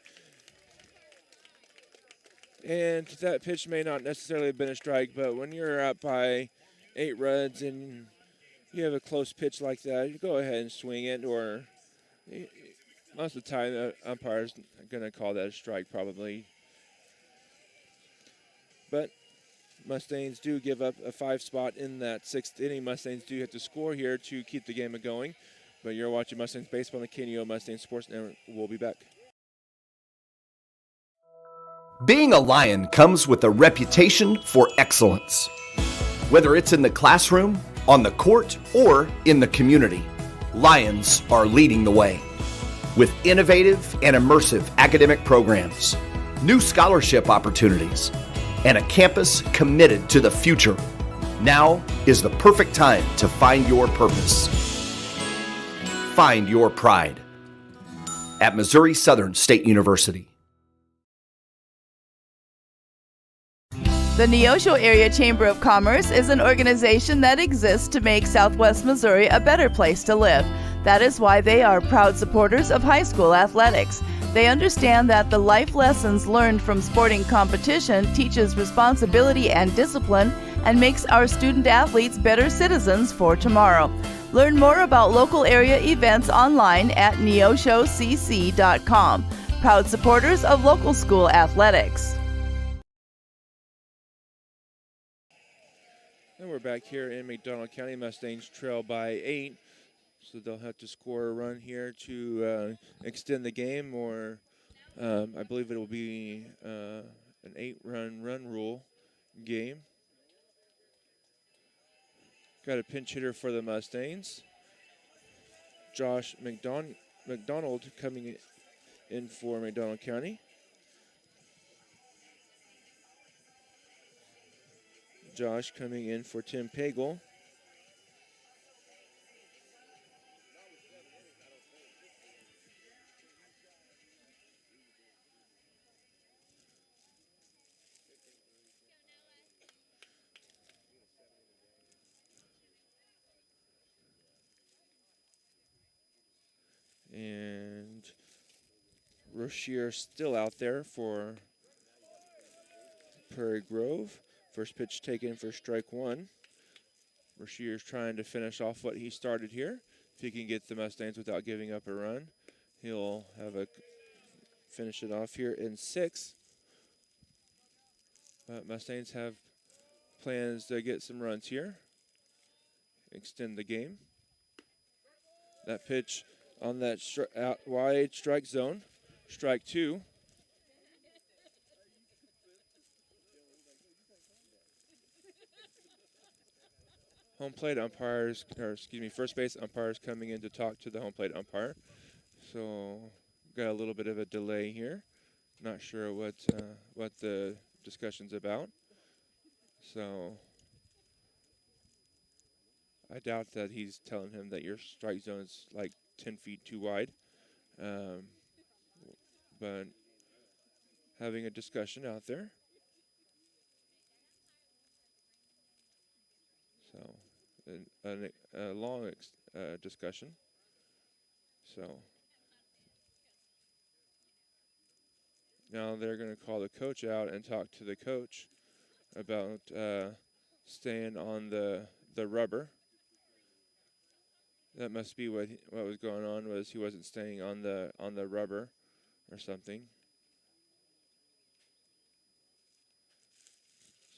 And that pitch may not necessarily have been a strike, but when you're up by 8 runs and you have a close pitch like that, you go ahead and swing it, or most of the time the umpire's going to call that a strike probably. But Mustangs do give up a 5 spot in that 6th inning. Mustangs do have to score here to keep the game going. But you're watching Mustangs Baseball on the KNEO Mustangs Sports Network. We'll be back. Being a Lion comes with a reputation for excellence. Whether it's in the classroom, on the court, or in the community, Lions are leading the way. With innovative and immersive academic programs, new scholarship opportunities, and a campus committed to the future, now is the perfect time to find your purpose. Find your pride at Missouri Southern State University. The Neosho Area Chamber of Commerce is an organization that exists to make Southwest Missouri a better place to live. That is why they are proud supporters of high school athletics. They understand that the life lessons learned from sporting competition teaches responsibility and discipline and makes our student athletes better citizens for tomorrow. Learn more about local area events online at neoshocc.com. Proud supporters of local school athletics. And we're back here in McDonald County. Mustangs trail by 8, so they'll have to score a run here to extend the game, or I believe it will be an 8-run rule game. Got a pinch hitter for the Mustangs. Josh McDonald coming in for McDonald County. Josh coming in for Tim Pagel. And Rochier still out there for Prairie Grove. First pitch taken for strike one. Rochier's trying to finish off what he started here. If he can get the Mustangs without giving up a run, he'll have a finish it off here in 6. But Mustangs have plans to get some runs here, extend the game. That pitch on that out wide strike zone, strike 2. Home plate umpires, or excuse me, first base umpires coming in to talk to the home plate umpire. So got a little bit of a delay here. Not sure what the discussion's about. So I doubt that he's telling him that your strike zone is like 10 feet too wide. But having a discussion out there. So a long discussion. So now they're going to call the coach out and talk to the coach about staying on the rubber. That must be what was going on, was he wasn't staying on the rubber or something.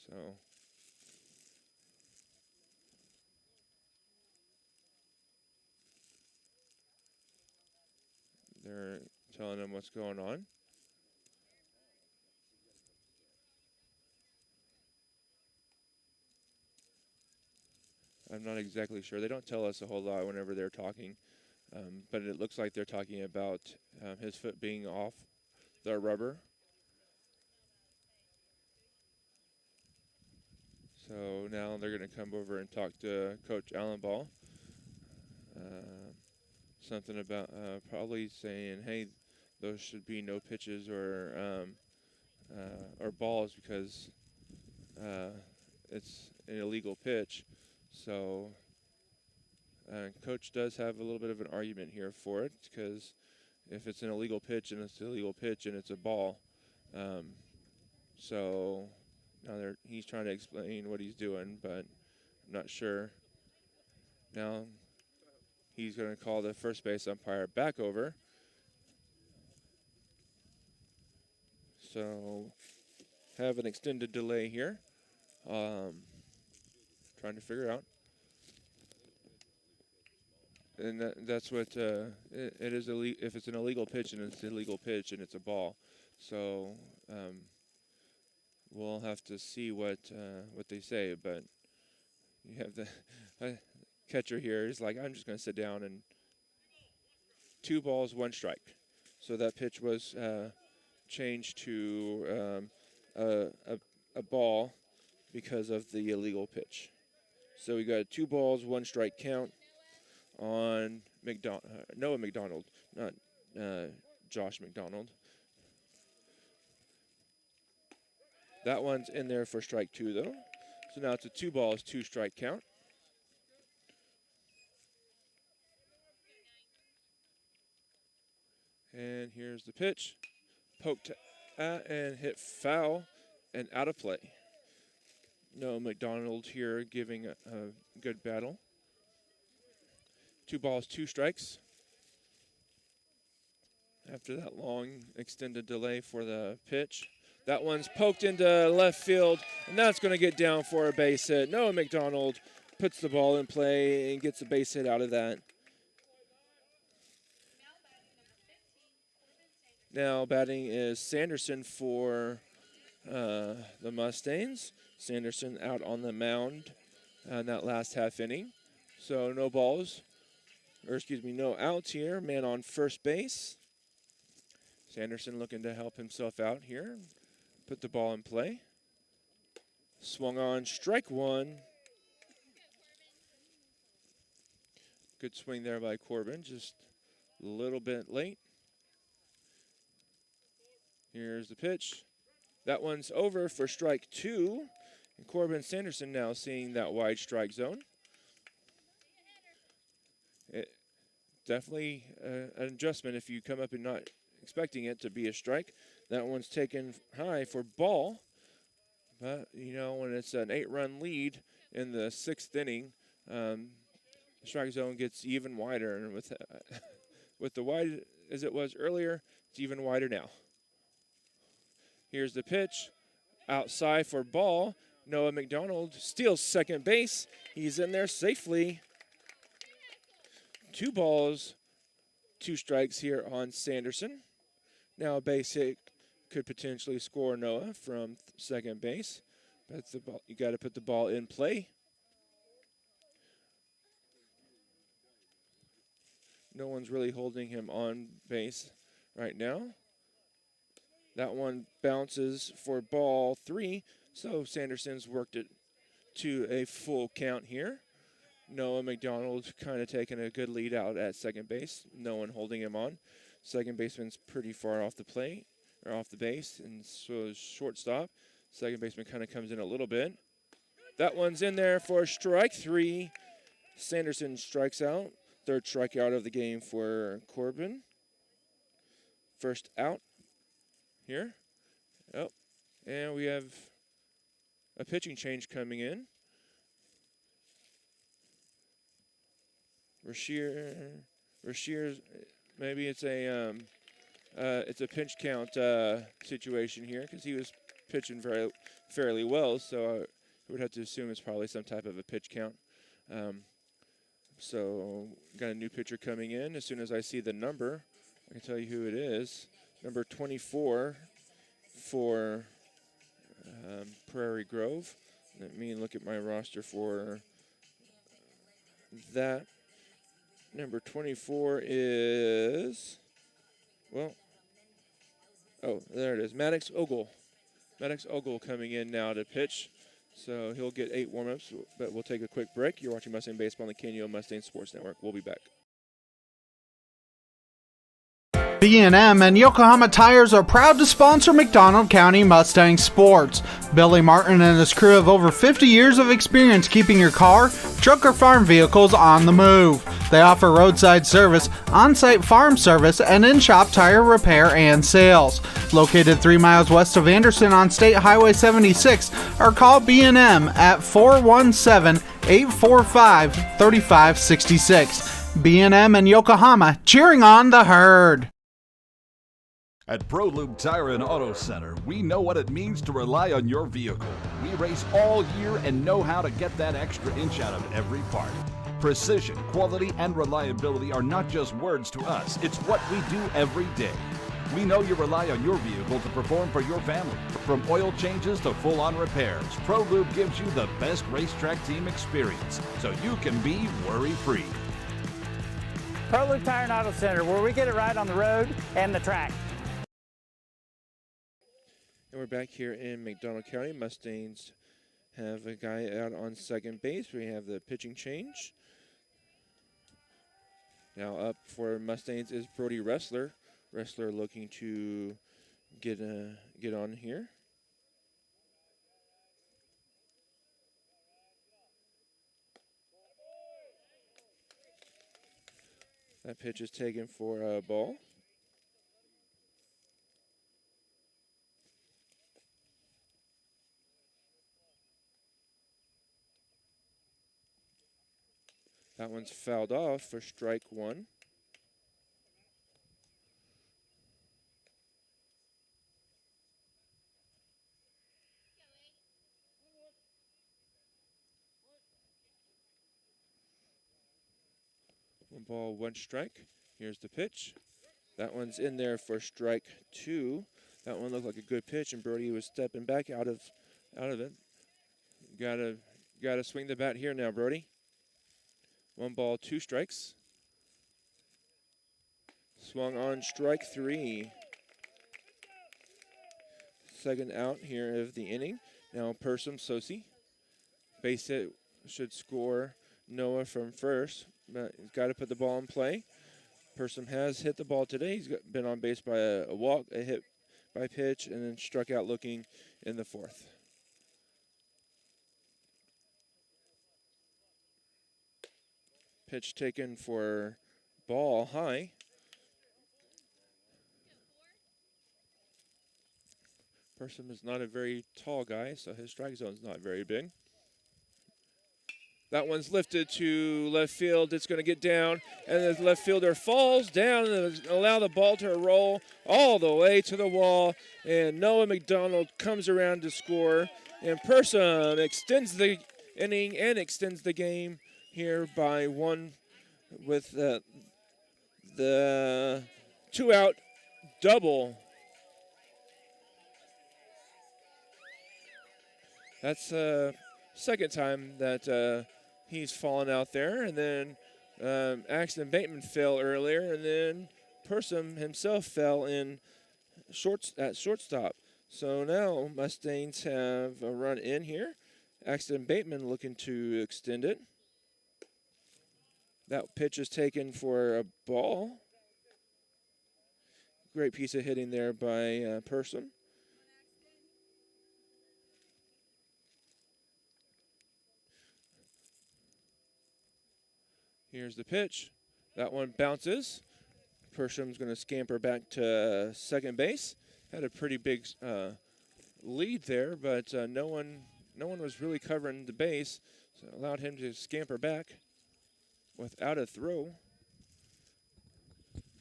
So they're telling him what's going on. I'm not exactly sure. They don't tell us a whole lot whenever they're talking, but it looks like they're talking about his foot being off the rubber. So now they're going to come over and talk to Coach Allenball. Something about probably saying, hey, those should be no pitches or balls because it's an illegal pitch. So Coach does have a little bit of an argument here for it, because if it's an illegal pitch and it's an illegal pitch and it's a ball, so now he's trying to explain what he's doing, but I'm not sure. Now he's going to call the first base umpire back over. So have an extended delay here. Trying to figure out. And that's what it is. If it's an illegal pitch and it's an illegal pitch and it's a ball, so we'll have to see what they say. But you have the catcher here. He's like, I'm just going to sit down, and 2 balls, 1 strike. So that pitch was changed to a ball because of the illegal pitch. So we got a 2 balls, 1 strike count on Noah McDonald, not Josh McDonald. That one's in there for strike 2, though. So now it's a 2 balls, 2 strike count. And here's the pitch. Poked and hit foul and out of play. No, McDonald here giving a good battle. 2 balls, 2 strikes. After that long extended delay for the pitch. That one's poked into left field, and that's going to get down for a base hit. Noah McDonald puts the ball in play and gets a base hit out of that. Now batting is Sanderson for the Mustangs. Sanderson out on the mound in that last half inning. So no balls, or excuse me, no outs here. Man on first base. Sanderson looking to help himself out here. Put the ball in play. Swung on, strike one. Good swing there by Corbin, just a little bit late. Here's the pitch. That one's over for strike two. And Corbin Sanderson now seeing that wide strike zone. Definitely an adjustment if you come up and not expecting it to be a strike. That one's taken high for ball. But, you know, when it's an 8-run lead in the 6th inning, the strike zone gets even wider. And with the wide as it was earlier, it's even wider now. Here's the pitch. Outside for ball. Noah McDonald steals second base. He's in there safely. 2 balls, 2 strikes here on Sanderson. Now a base hit could potentially score Noah from second base. But you got to put the ball in play. No one's really holding him on base right now. That one bounces for ball 3. So Sanderson's worked it to a full count here. Noah McDonald kind of taking a good lead out at second base. No one holding him on. Second baseman's pretty far off the plate, or off the base, and so is shortstop. Second baseman kind of comes in a little bit. That one's in there for strike 3. Sanderson strikes out. 3rd strikeout of the game for Corbin. First out here. Oh, and we have a pitching change coming in. Rasheer, maybe it's a pinch count situation here because he was pitching fairly well, so I would have to assume it's probably some type of a pitch count. So got a new pitcher coming in. As soon as I see the number, I can tell you who it is. Number 24 for Prairie Grove. Let me look at my roster for that. Number 24 is, well, oh, there it is, Maddox Ogle. Maddox Ogle coming in now to pitch. So he'll get 8 warm-ups, but we'll take a quick break. You're watching Mustang Baseball on the KNO Mustang Sports Network. We'll be back. B&M and Yokohama Tires are proud to sponsor McDonald County Mustang Sports. Billy Martin and his crew have over 50 years of experience keeping your car, truck, or farm vehicles on the move. They offer roadside service, on-site farm service, and in-shop tire repair and sales. Located 3 miles west of Anderson on State Highway 76, or call B&M at 417-845-3566. B&M and Yokohama, cheering on the herd. At ProLube Tire and Auto Center, we know what it means to rely on your vehicle. We race all year and know how to get that extra inch out of every part. Precision, quality, and reliability are not just words to us. It's what we do every day. We know you rely on your vehicle to perform for your family. From oil changes to full-on repairs, ProLube gives you the best racetrack team experience, so you can be worry-free. ProLube Tire and Auto Center, where we get it right on the road and the track. And we're back here in McDonald County. Mustangs have a guy out on second base. We have the pitching change. Now up for Mustangs is Brody Ressler. Ressler looking to get on here. That pitch is taken for a ball. That one's fouled off for strike 1. One ball, 1 strike. Here's the pitch. That one's in there for strike 2. That one looked like a good pitch, and Brody was stepping back out of it. Gotta swing the bat here now, Brody. 1 ball, 2 strikes. Swung on strike 3. second out here of the inning. Now Persum Sosi. Base hit should score Noah from first, but he's got to put the ball in play. Persum has hit the ball today. He's been on base by a walk, a hit by pitch, and then struck out looking in the fourth. Pitch taken for ball high. Persum is not a very tall guy, so his strike zone is not very big. That one's lifted to left field. It's going to get down, and the left fielder falls down and allow the ball to roll all the way to the wall. And Noah McDonald comes around to score. And Persum extends the inning and extends the game here by one with the two-out double. That's the second time that he's fallen out there. And then Axton Bateman fell earlier, and then Persum himself fell in at shortstop. So now Mustangs have a run in here. Axton Bateman looking to extend it. That pitch is taken for a ball. Great piece of hitting there by Persum. Here's the pitch. That one bounces. Persum's going to scamper back to second base. Had a pretty big lead there, but no one was really covering the base, so it allowed him to scamper back without a throw.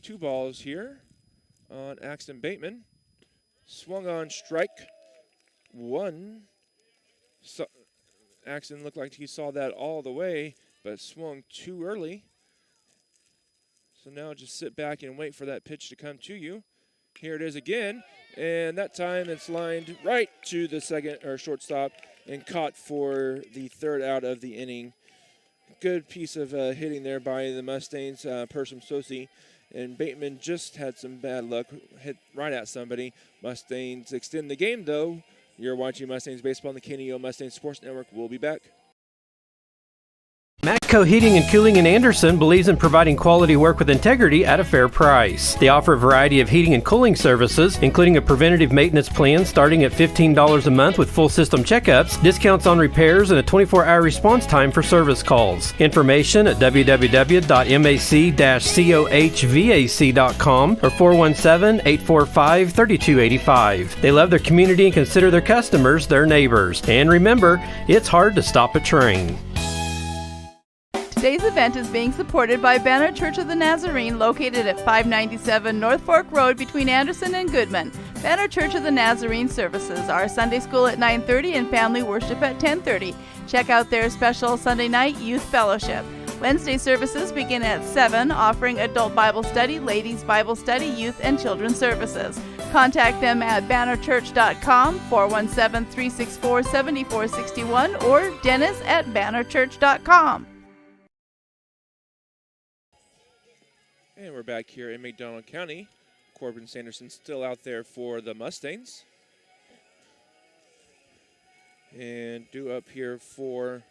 2 balls here on Axton Bateman. Swung on strike 1. So Axton looked like he saw that all the way, but swung too early. So now just sit back and wait for that pitch to come to you. Here it is again, and that time it's lined right to the second or shortstop and caught for the third out of the inning. Good piece of hitting there by the Mustangs, Persum Sosi, and Bateman just had some bad luck, hit right at somebody. Mustangs extend the game though. You're watching Mustangs Baseball on the KNEO Mustangs Sports Network. We'll be back. Matco Heating and Cooling in Anderson believes in providing quality work with integrity at a fair price. They offer a variety of heating and cooling services, including a preventative maintenance plan starting at $15 a month with full system checkups, discounts on repairs, and a 24-hour response time for service calls. Information at www.mac-cohvac.com or 417-845-3285. They love their community and consider their customers their neighbors. And remember, it's hard to stop a train. Today's event is being supported by Banner Church of the Nazarene, located at 597 North Fork Road between Anderson and Goodman. Banner Church of the Nazarene services are Sunday school at 9:30 and family worship at 10:30. Check out their special Sunday night youth fellowship. Wednesday services begin at 7, offering adult Bible study, ladies Bible study, youth and children's services. Contact them at bannerchurch.com, 417-364-7461, or dennis@bannerchurch.com. And we're back here in McDonald County. Corbin Sanderson still out there for the Mustangs. And due up here for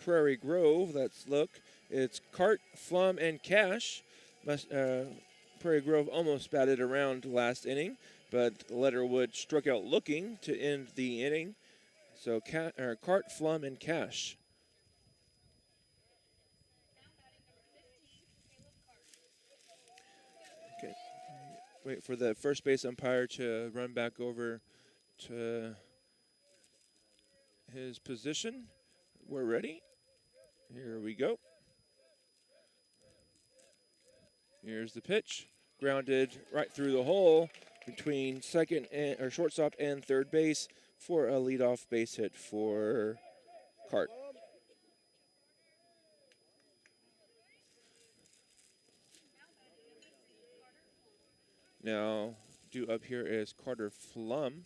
Prairie Grove, let's look. It's Cart, Flum, and Cash. Prairie Grove almost batted around last inning, but Letterwood struck out looking to end the inning. So Cart, Flum, and Cash. Wait for the first base umpire to run back over to his position. We're ready. Here we go. Here's the pitch. Grounded right through the hole between shortstop and third base for a leadoff base hit for Cart. Now, due up here is Carter Flum.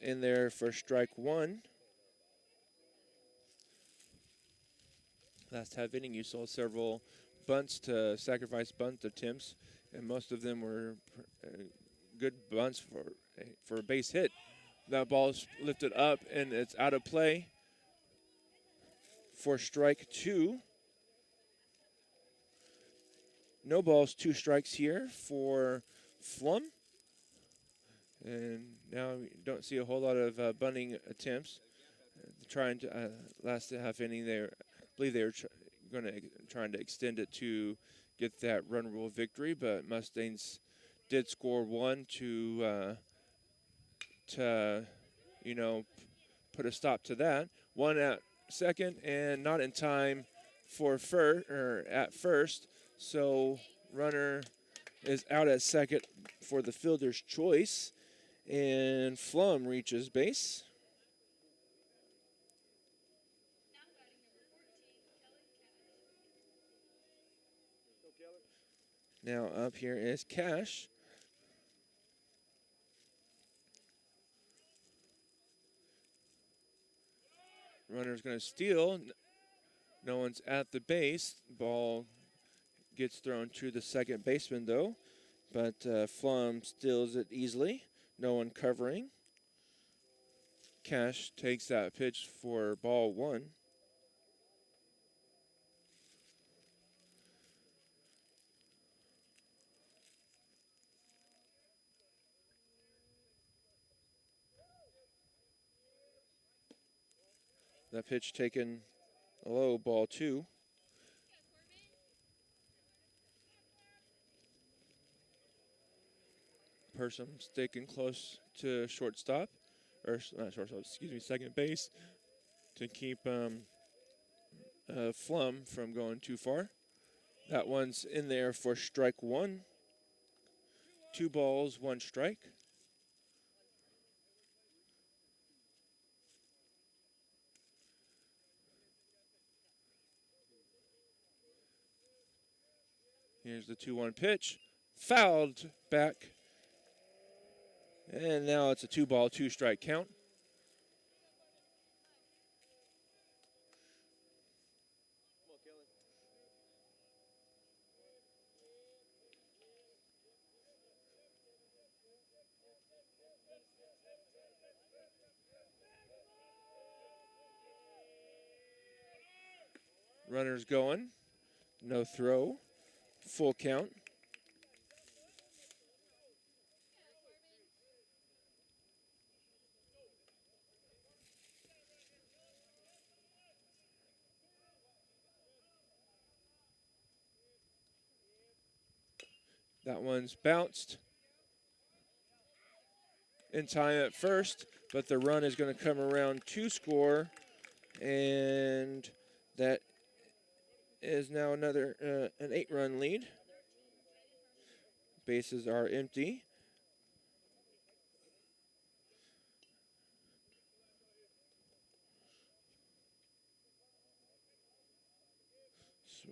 In there for strike 1. last half inning, you saw several sacrifice bunt attempts, and most of them were good bunts for a base hit. That ball is lifted up, and it's out of play for strike 2. No balls, 2 strikes here for Flum. And now we don't see a whole lot of bunting attempts. Trying to last half inning, I believe they were trying to extend it to get that run rule victory, but Mustangs did score 1 to put a stop to that. 1 at second and not in time for at first. So runner is out at second for the fielder's choice, and Flum reaches base. Now up here is Cash. Runner's going to steal. No one's at the base. Ball gets thrown to the second baseman, though. But Flum steals it easily. No one covering. Cash takes that pitch for ball 1. That pitch taken low, ball 2. Person sticking close to shortstop, or not shortstop, excuse me, second base, to keep Flum from going too far. That one's in there for strike 1. 2 balls, 1 strike. Here's the 2-1 pitch. Fouled back. And now it's a 2-ball, 2-strike count. Runners going. No throw. Full count. That one's bounced in time at first, but the run is going to come around to score, and that is now another an 8-run lead. Bases are empty.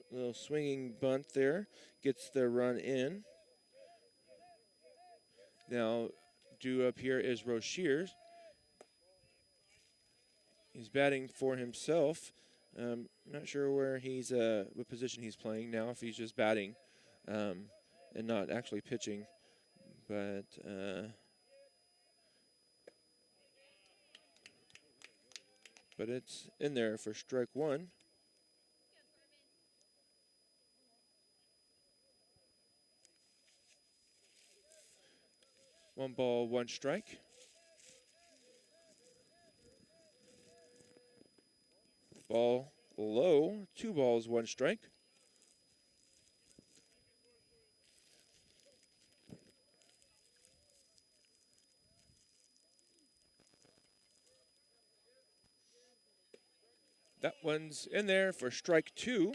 Little swinging bunt there, gets the run in. Now due up here is Rochiers. He's batting for himself. Not sure where he's what position he's playing now, if he's just batting and not actually pitching, but it's in there for strike 1. One ball, 1 strike. Ball low, 2 balls, 1 strike. That one's in there for strike 2.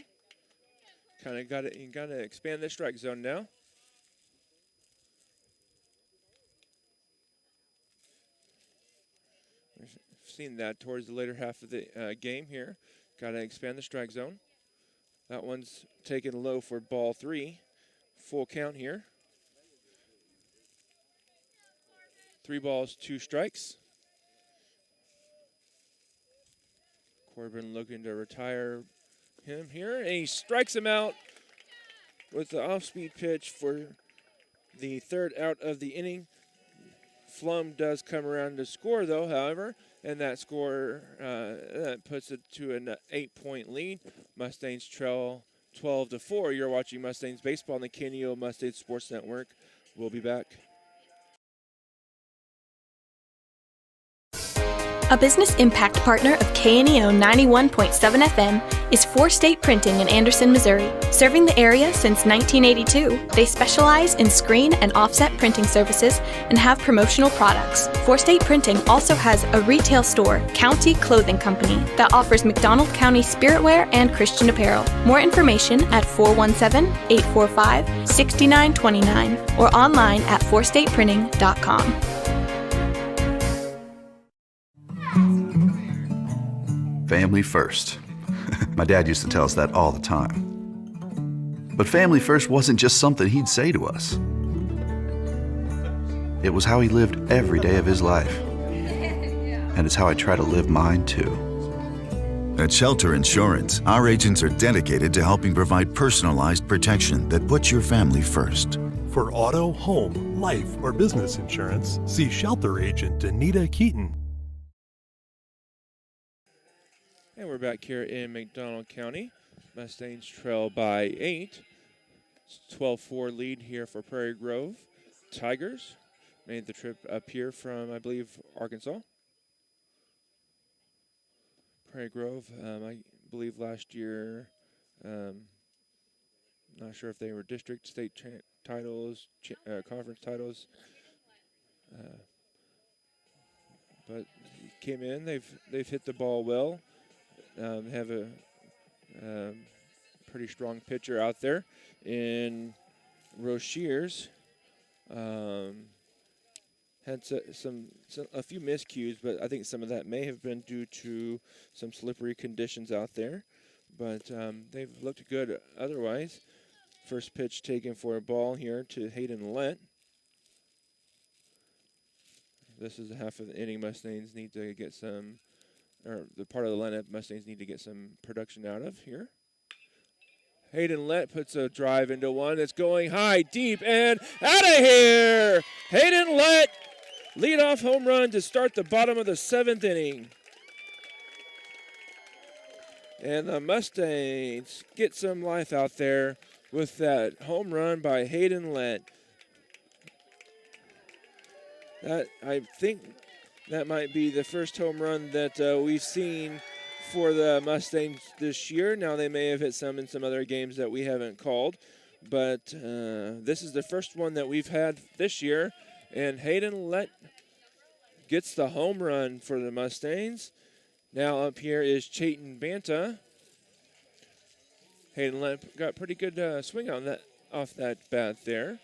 Kind of got it. You got to expand the strike zone now. We've seen that towards the later half of the game here. Got to expand the strike zone. That one's taken low for ball 3. Full count here. 3 balls, 2 strikes. Corbin looking to retire him here, and he strikes him out with the off-speed pitch for the third out of the inning. Flum does come around to score, though, however, and that score that puts it to an 8-point lead. Mustangs trail 12-4. You're watching Mustangs baseball on the KNEO Mustangs Sports Network. We'll be back. A business impact partner of KNEO 91.7 FM is 4State Printing in Anderson, Missouri. Serving the area since 1982, they specialize in screen and offset printing services and have promotional products. 4State Printing also has a retail store, County Clothing Company, that offers McDonald County spiritwear and Christian apparel. More information at 417-845-6929 or online at 4stateprinting.com. Family first. My dad used to tell us that all the time. But family first wasn't just something he'd say to us. It was how he lived every day of his life. And it's how I try to live mine too. At Shelter Insurance, our agents are dedicated to helping provide personalized protection that puts your family first. For auto, home, life, or business insurance, see Shelter Agent Anita Keaton. And we're back here in McDonald County. Mustangs trail by 8. 12-4 lead here for Prairie Grove. Tigers made the trip up here from, I believe, Arkansas. Prairie Grove, I believe last year, not sure if they were district, state titles, conference titles. But came in, they've hit the ball well. Have a pretty strong pitcher out there in Rocheers. Had a few miscues, but I think some of that may have been due to some slippery conditions out there. But they've looked good otherwise. First pitch taken for a ball here to Hayden Lett. This is the half of the inning. Mustangs need to get some, or the part of the lineup Mustangs need to get some production out of here. Hayden Lett puts a drive into one that's going high, deep, and out of here! Hayden Lett, leadoff home run to start the bottom of the 7th inning. And the Mustangs get some life out there with that home run by Hayden Lett. I think that might be the first home run that we've seen for the Mustangs this year. Now, they may have hit some in some other games that we haven't called, but this is the first one that we've had this year, and Hayden Lett gets the home run for the Mustangs. Now up here is Chayton Banta. Hayden Lett got pretty good swing on that off that bat there.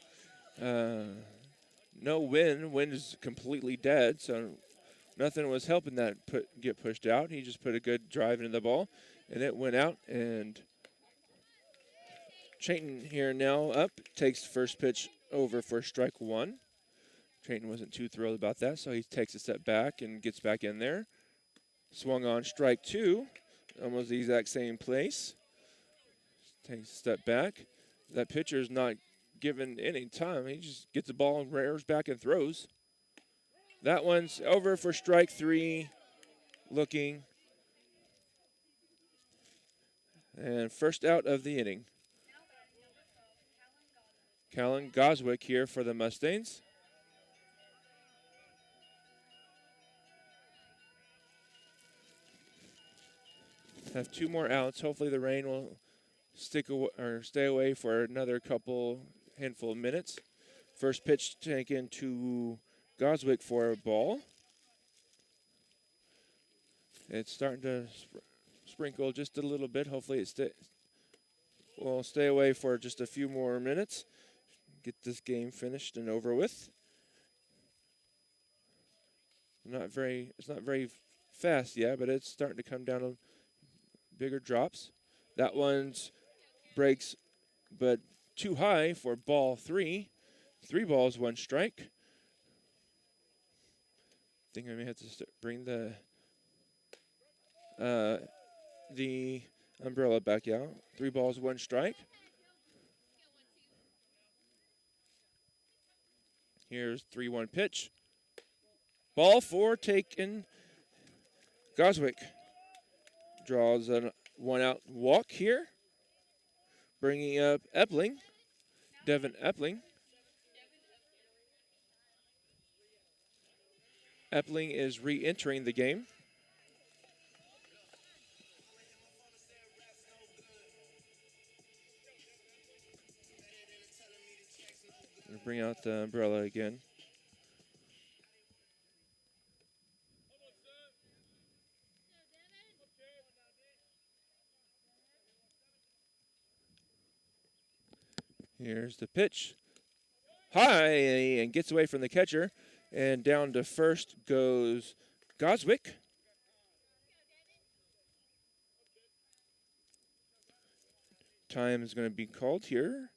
No wind. Wind is completely dead, so nothing was helping that get pushed out. He just put a good drive into the ball, and it went out. And Chayton here now up, takes first pitch over for strike one. Chayton wasn't too thrilled about that, so he takes a step back and gets back in there. Swung on strike two, almost the exact same place. Takes a step back. That pitcher is not given any time. He just gets the ball and rears back and throws. That one's over for strike three, looking. And first out of the inning. Callan Goswick here for the Mustangs. Have two more outs. Hopefully the rain will stay away for another handful of minutes. First pitch taken to Goswick for a ball. It's starting to sprinkle just a little bit. Hopefully it will stay away for just a few more minutes. Get this game finished and over with. It's not very fast yet, but it's starting to come down to bigger drops. That one's breaks, but too high for ball three. 3 balls, 1 strike. I think I may have to bring the Umbrella back out. 3 balls, 1 strike. Here's 3-1 pitch. Ball 4 taken. Goswick draws a 1-out walk here. Bringing up Epling. Devin Epling. Epling is re-entering the game. Bring out the umbrella again. Here's the pitch. High, and gets away from the catcher. And down to first goes Goswick. Time is going to be called here.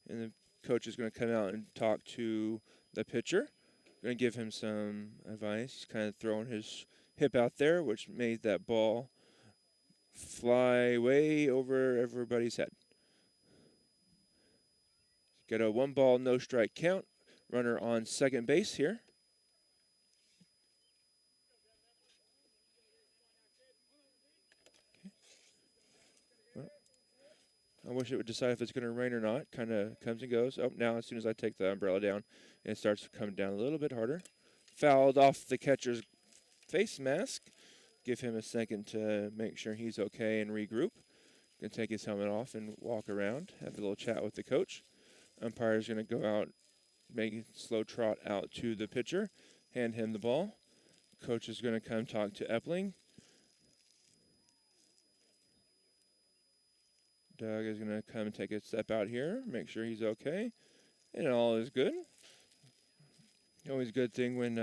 And the coach is going to come out and talk to the pitcher. Going to give him some advice. He's kind of throwing his hip out there, which made that ball fly way over everybody's head. Got a 1 ball, no strike count. Runner on second base here. I wish it would decide if it's going to rain or not. Kind of comes and goes. Oh, now as soon as I take the umbrella down, it starts coming down a little bit harder. Fouled off the catcher's face mask. Give him a second to make sure he's okay and regroup. Going to take his helmet off and walk around, have a little chat with the coach. Umpire's going to go out, make a slow trot out to the pitcher, hand him the ball. Coach is going to come talk to Epling. Doug is going to come and take a step out here, make sure he's okay, and all is good. Always a good thing when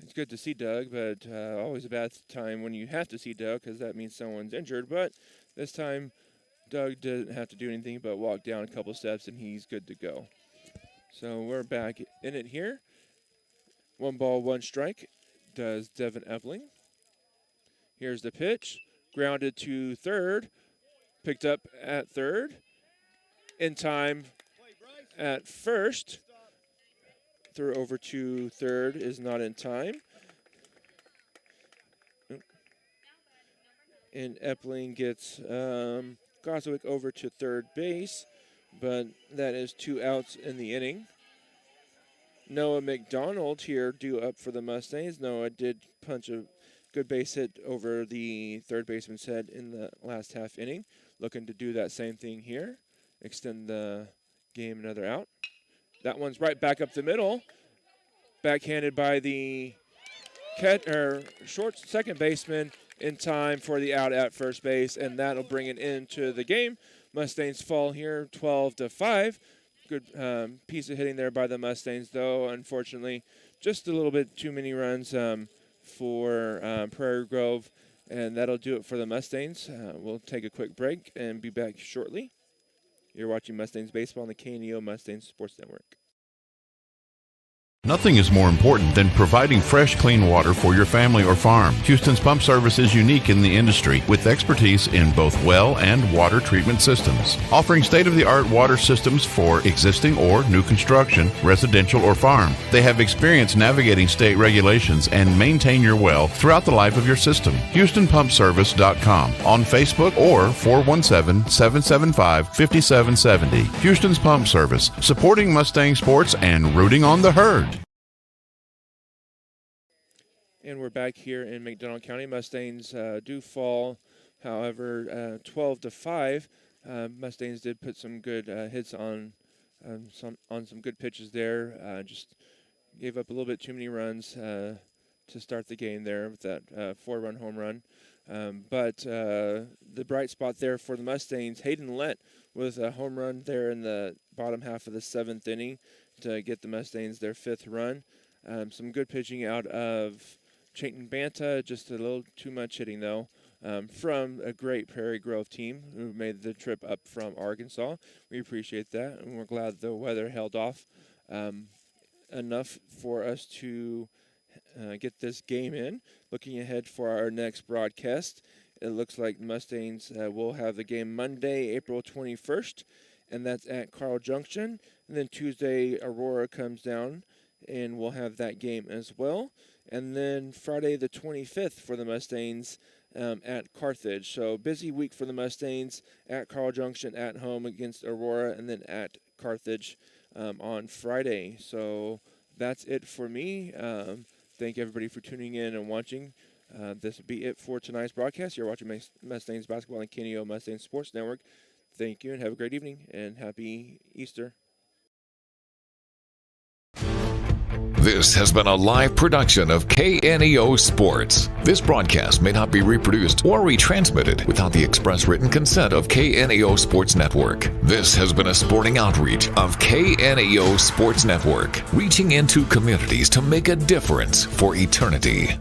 it's good to see Doug, but always a bad time when you have to see Doug because that means someone's injured. But this time, Doug didn't have to do anything but walk down a couple steps, and he's good to go. So we're back in it here. 1 ball, 1 strike does Devin Epling. Here's the pitch. Grounded to third. Picked up at third. In time at first. Throw over to third is not in time. And Epling gets Goswick over to third base, but that is 2 outs in the inning. Noah McDonald here due up for the Mustangs. Noah did punch a good base hit over the third baseman's head in the last half inning. Looking to do that same thing here. Extend the game another out. That one's right back up the middle. Backhanded by the short second baseman in time for the out at first base, and that'll bring it into the game. Mustangs fall here 12-5. Good piece of hitting there by the Mustangs, though. Unfortunately, just a little bit too many runs for Prairie Grove, and that'll do it for the Mustangs. We'll take a quick break and be back shortly. You're watching Mustangs Baseball on the KNEO Mustangs Sports Network. Nothing is more important than providing fresh, clean water for your family or farm. Houston's Pump Service is unique in the industry with expertise in both well and water treatment systems, offering state-of-the-art water systems for existing or new construction, residential or farm. They have experience navigating state regulations and maintain your well throughout the life of your system. HoustonPumpService.com on Facebook or 417-775-5770. Houston's Pump Service, supporting Mustang sports and rooting on the herd. And we're back here in McDonald County. Mustangs do fall, however, 12-5. Mustangs did put some good hits on some good pitches there. Just gave up a little bit too many runs to start the game there with that 4-run home run. But the bright spot there for the Mustangs, Hayden Lett with a home run there in the bottom half of the 7th inning to get the Mustangs their 5th run. Some good pitching out of Chayton Banta, just a little too much hitting, though, from a great Prairie Grove team who made the trip up from Arkansas. We appreciate that, and we're glad the weather held off enough for us to get this game in. Looking ahead for our next broadcast, It looks like Mustangs will have the game Monday, April 21st, and that's at Carl Junction. And then Tuesday, Aurora comes down, and we'll have that game as well. And then Friday the 25th for the Mustangs at Carthage. So busy week for the Mustangs at Carl Junction, at home against Aurora, and then at Carthage on Friday. So that's it for me. Thank everybody for tuning in and watching. This will be it for tonight's broadcast. You're watching Mustangs basketball on KNEO Mustangs Sports Network. Thank you and have a great evening and happy Easter. This has been a live production of KNEO Sports. This broadcast may not be reproduced or retransmitted without the express written consent of KNEO Sports Network. This has been a sporting outreach of KNEO Sports Network, reaching into communities to make a difference for eternity.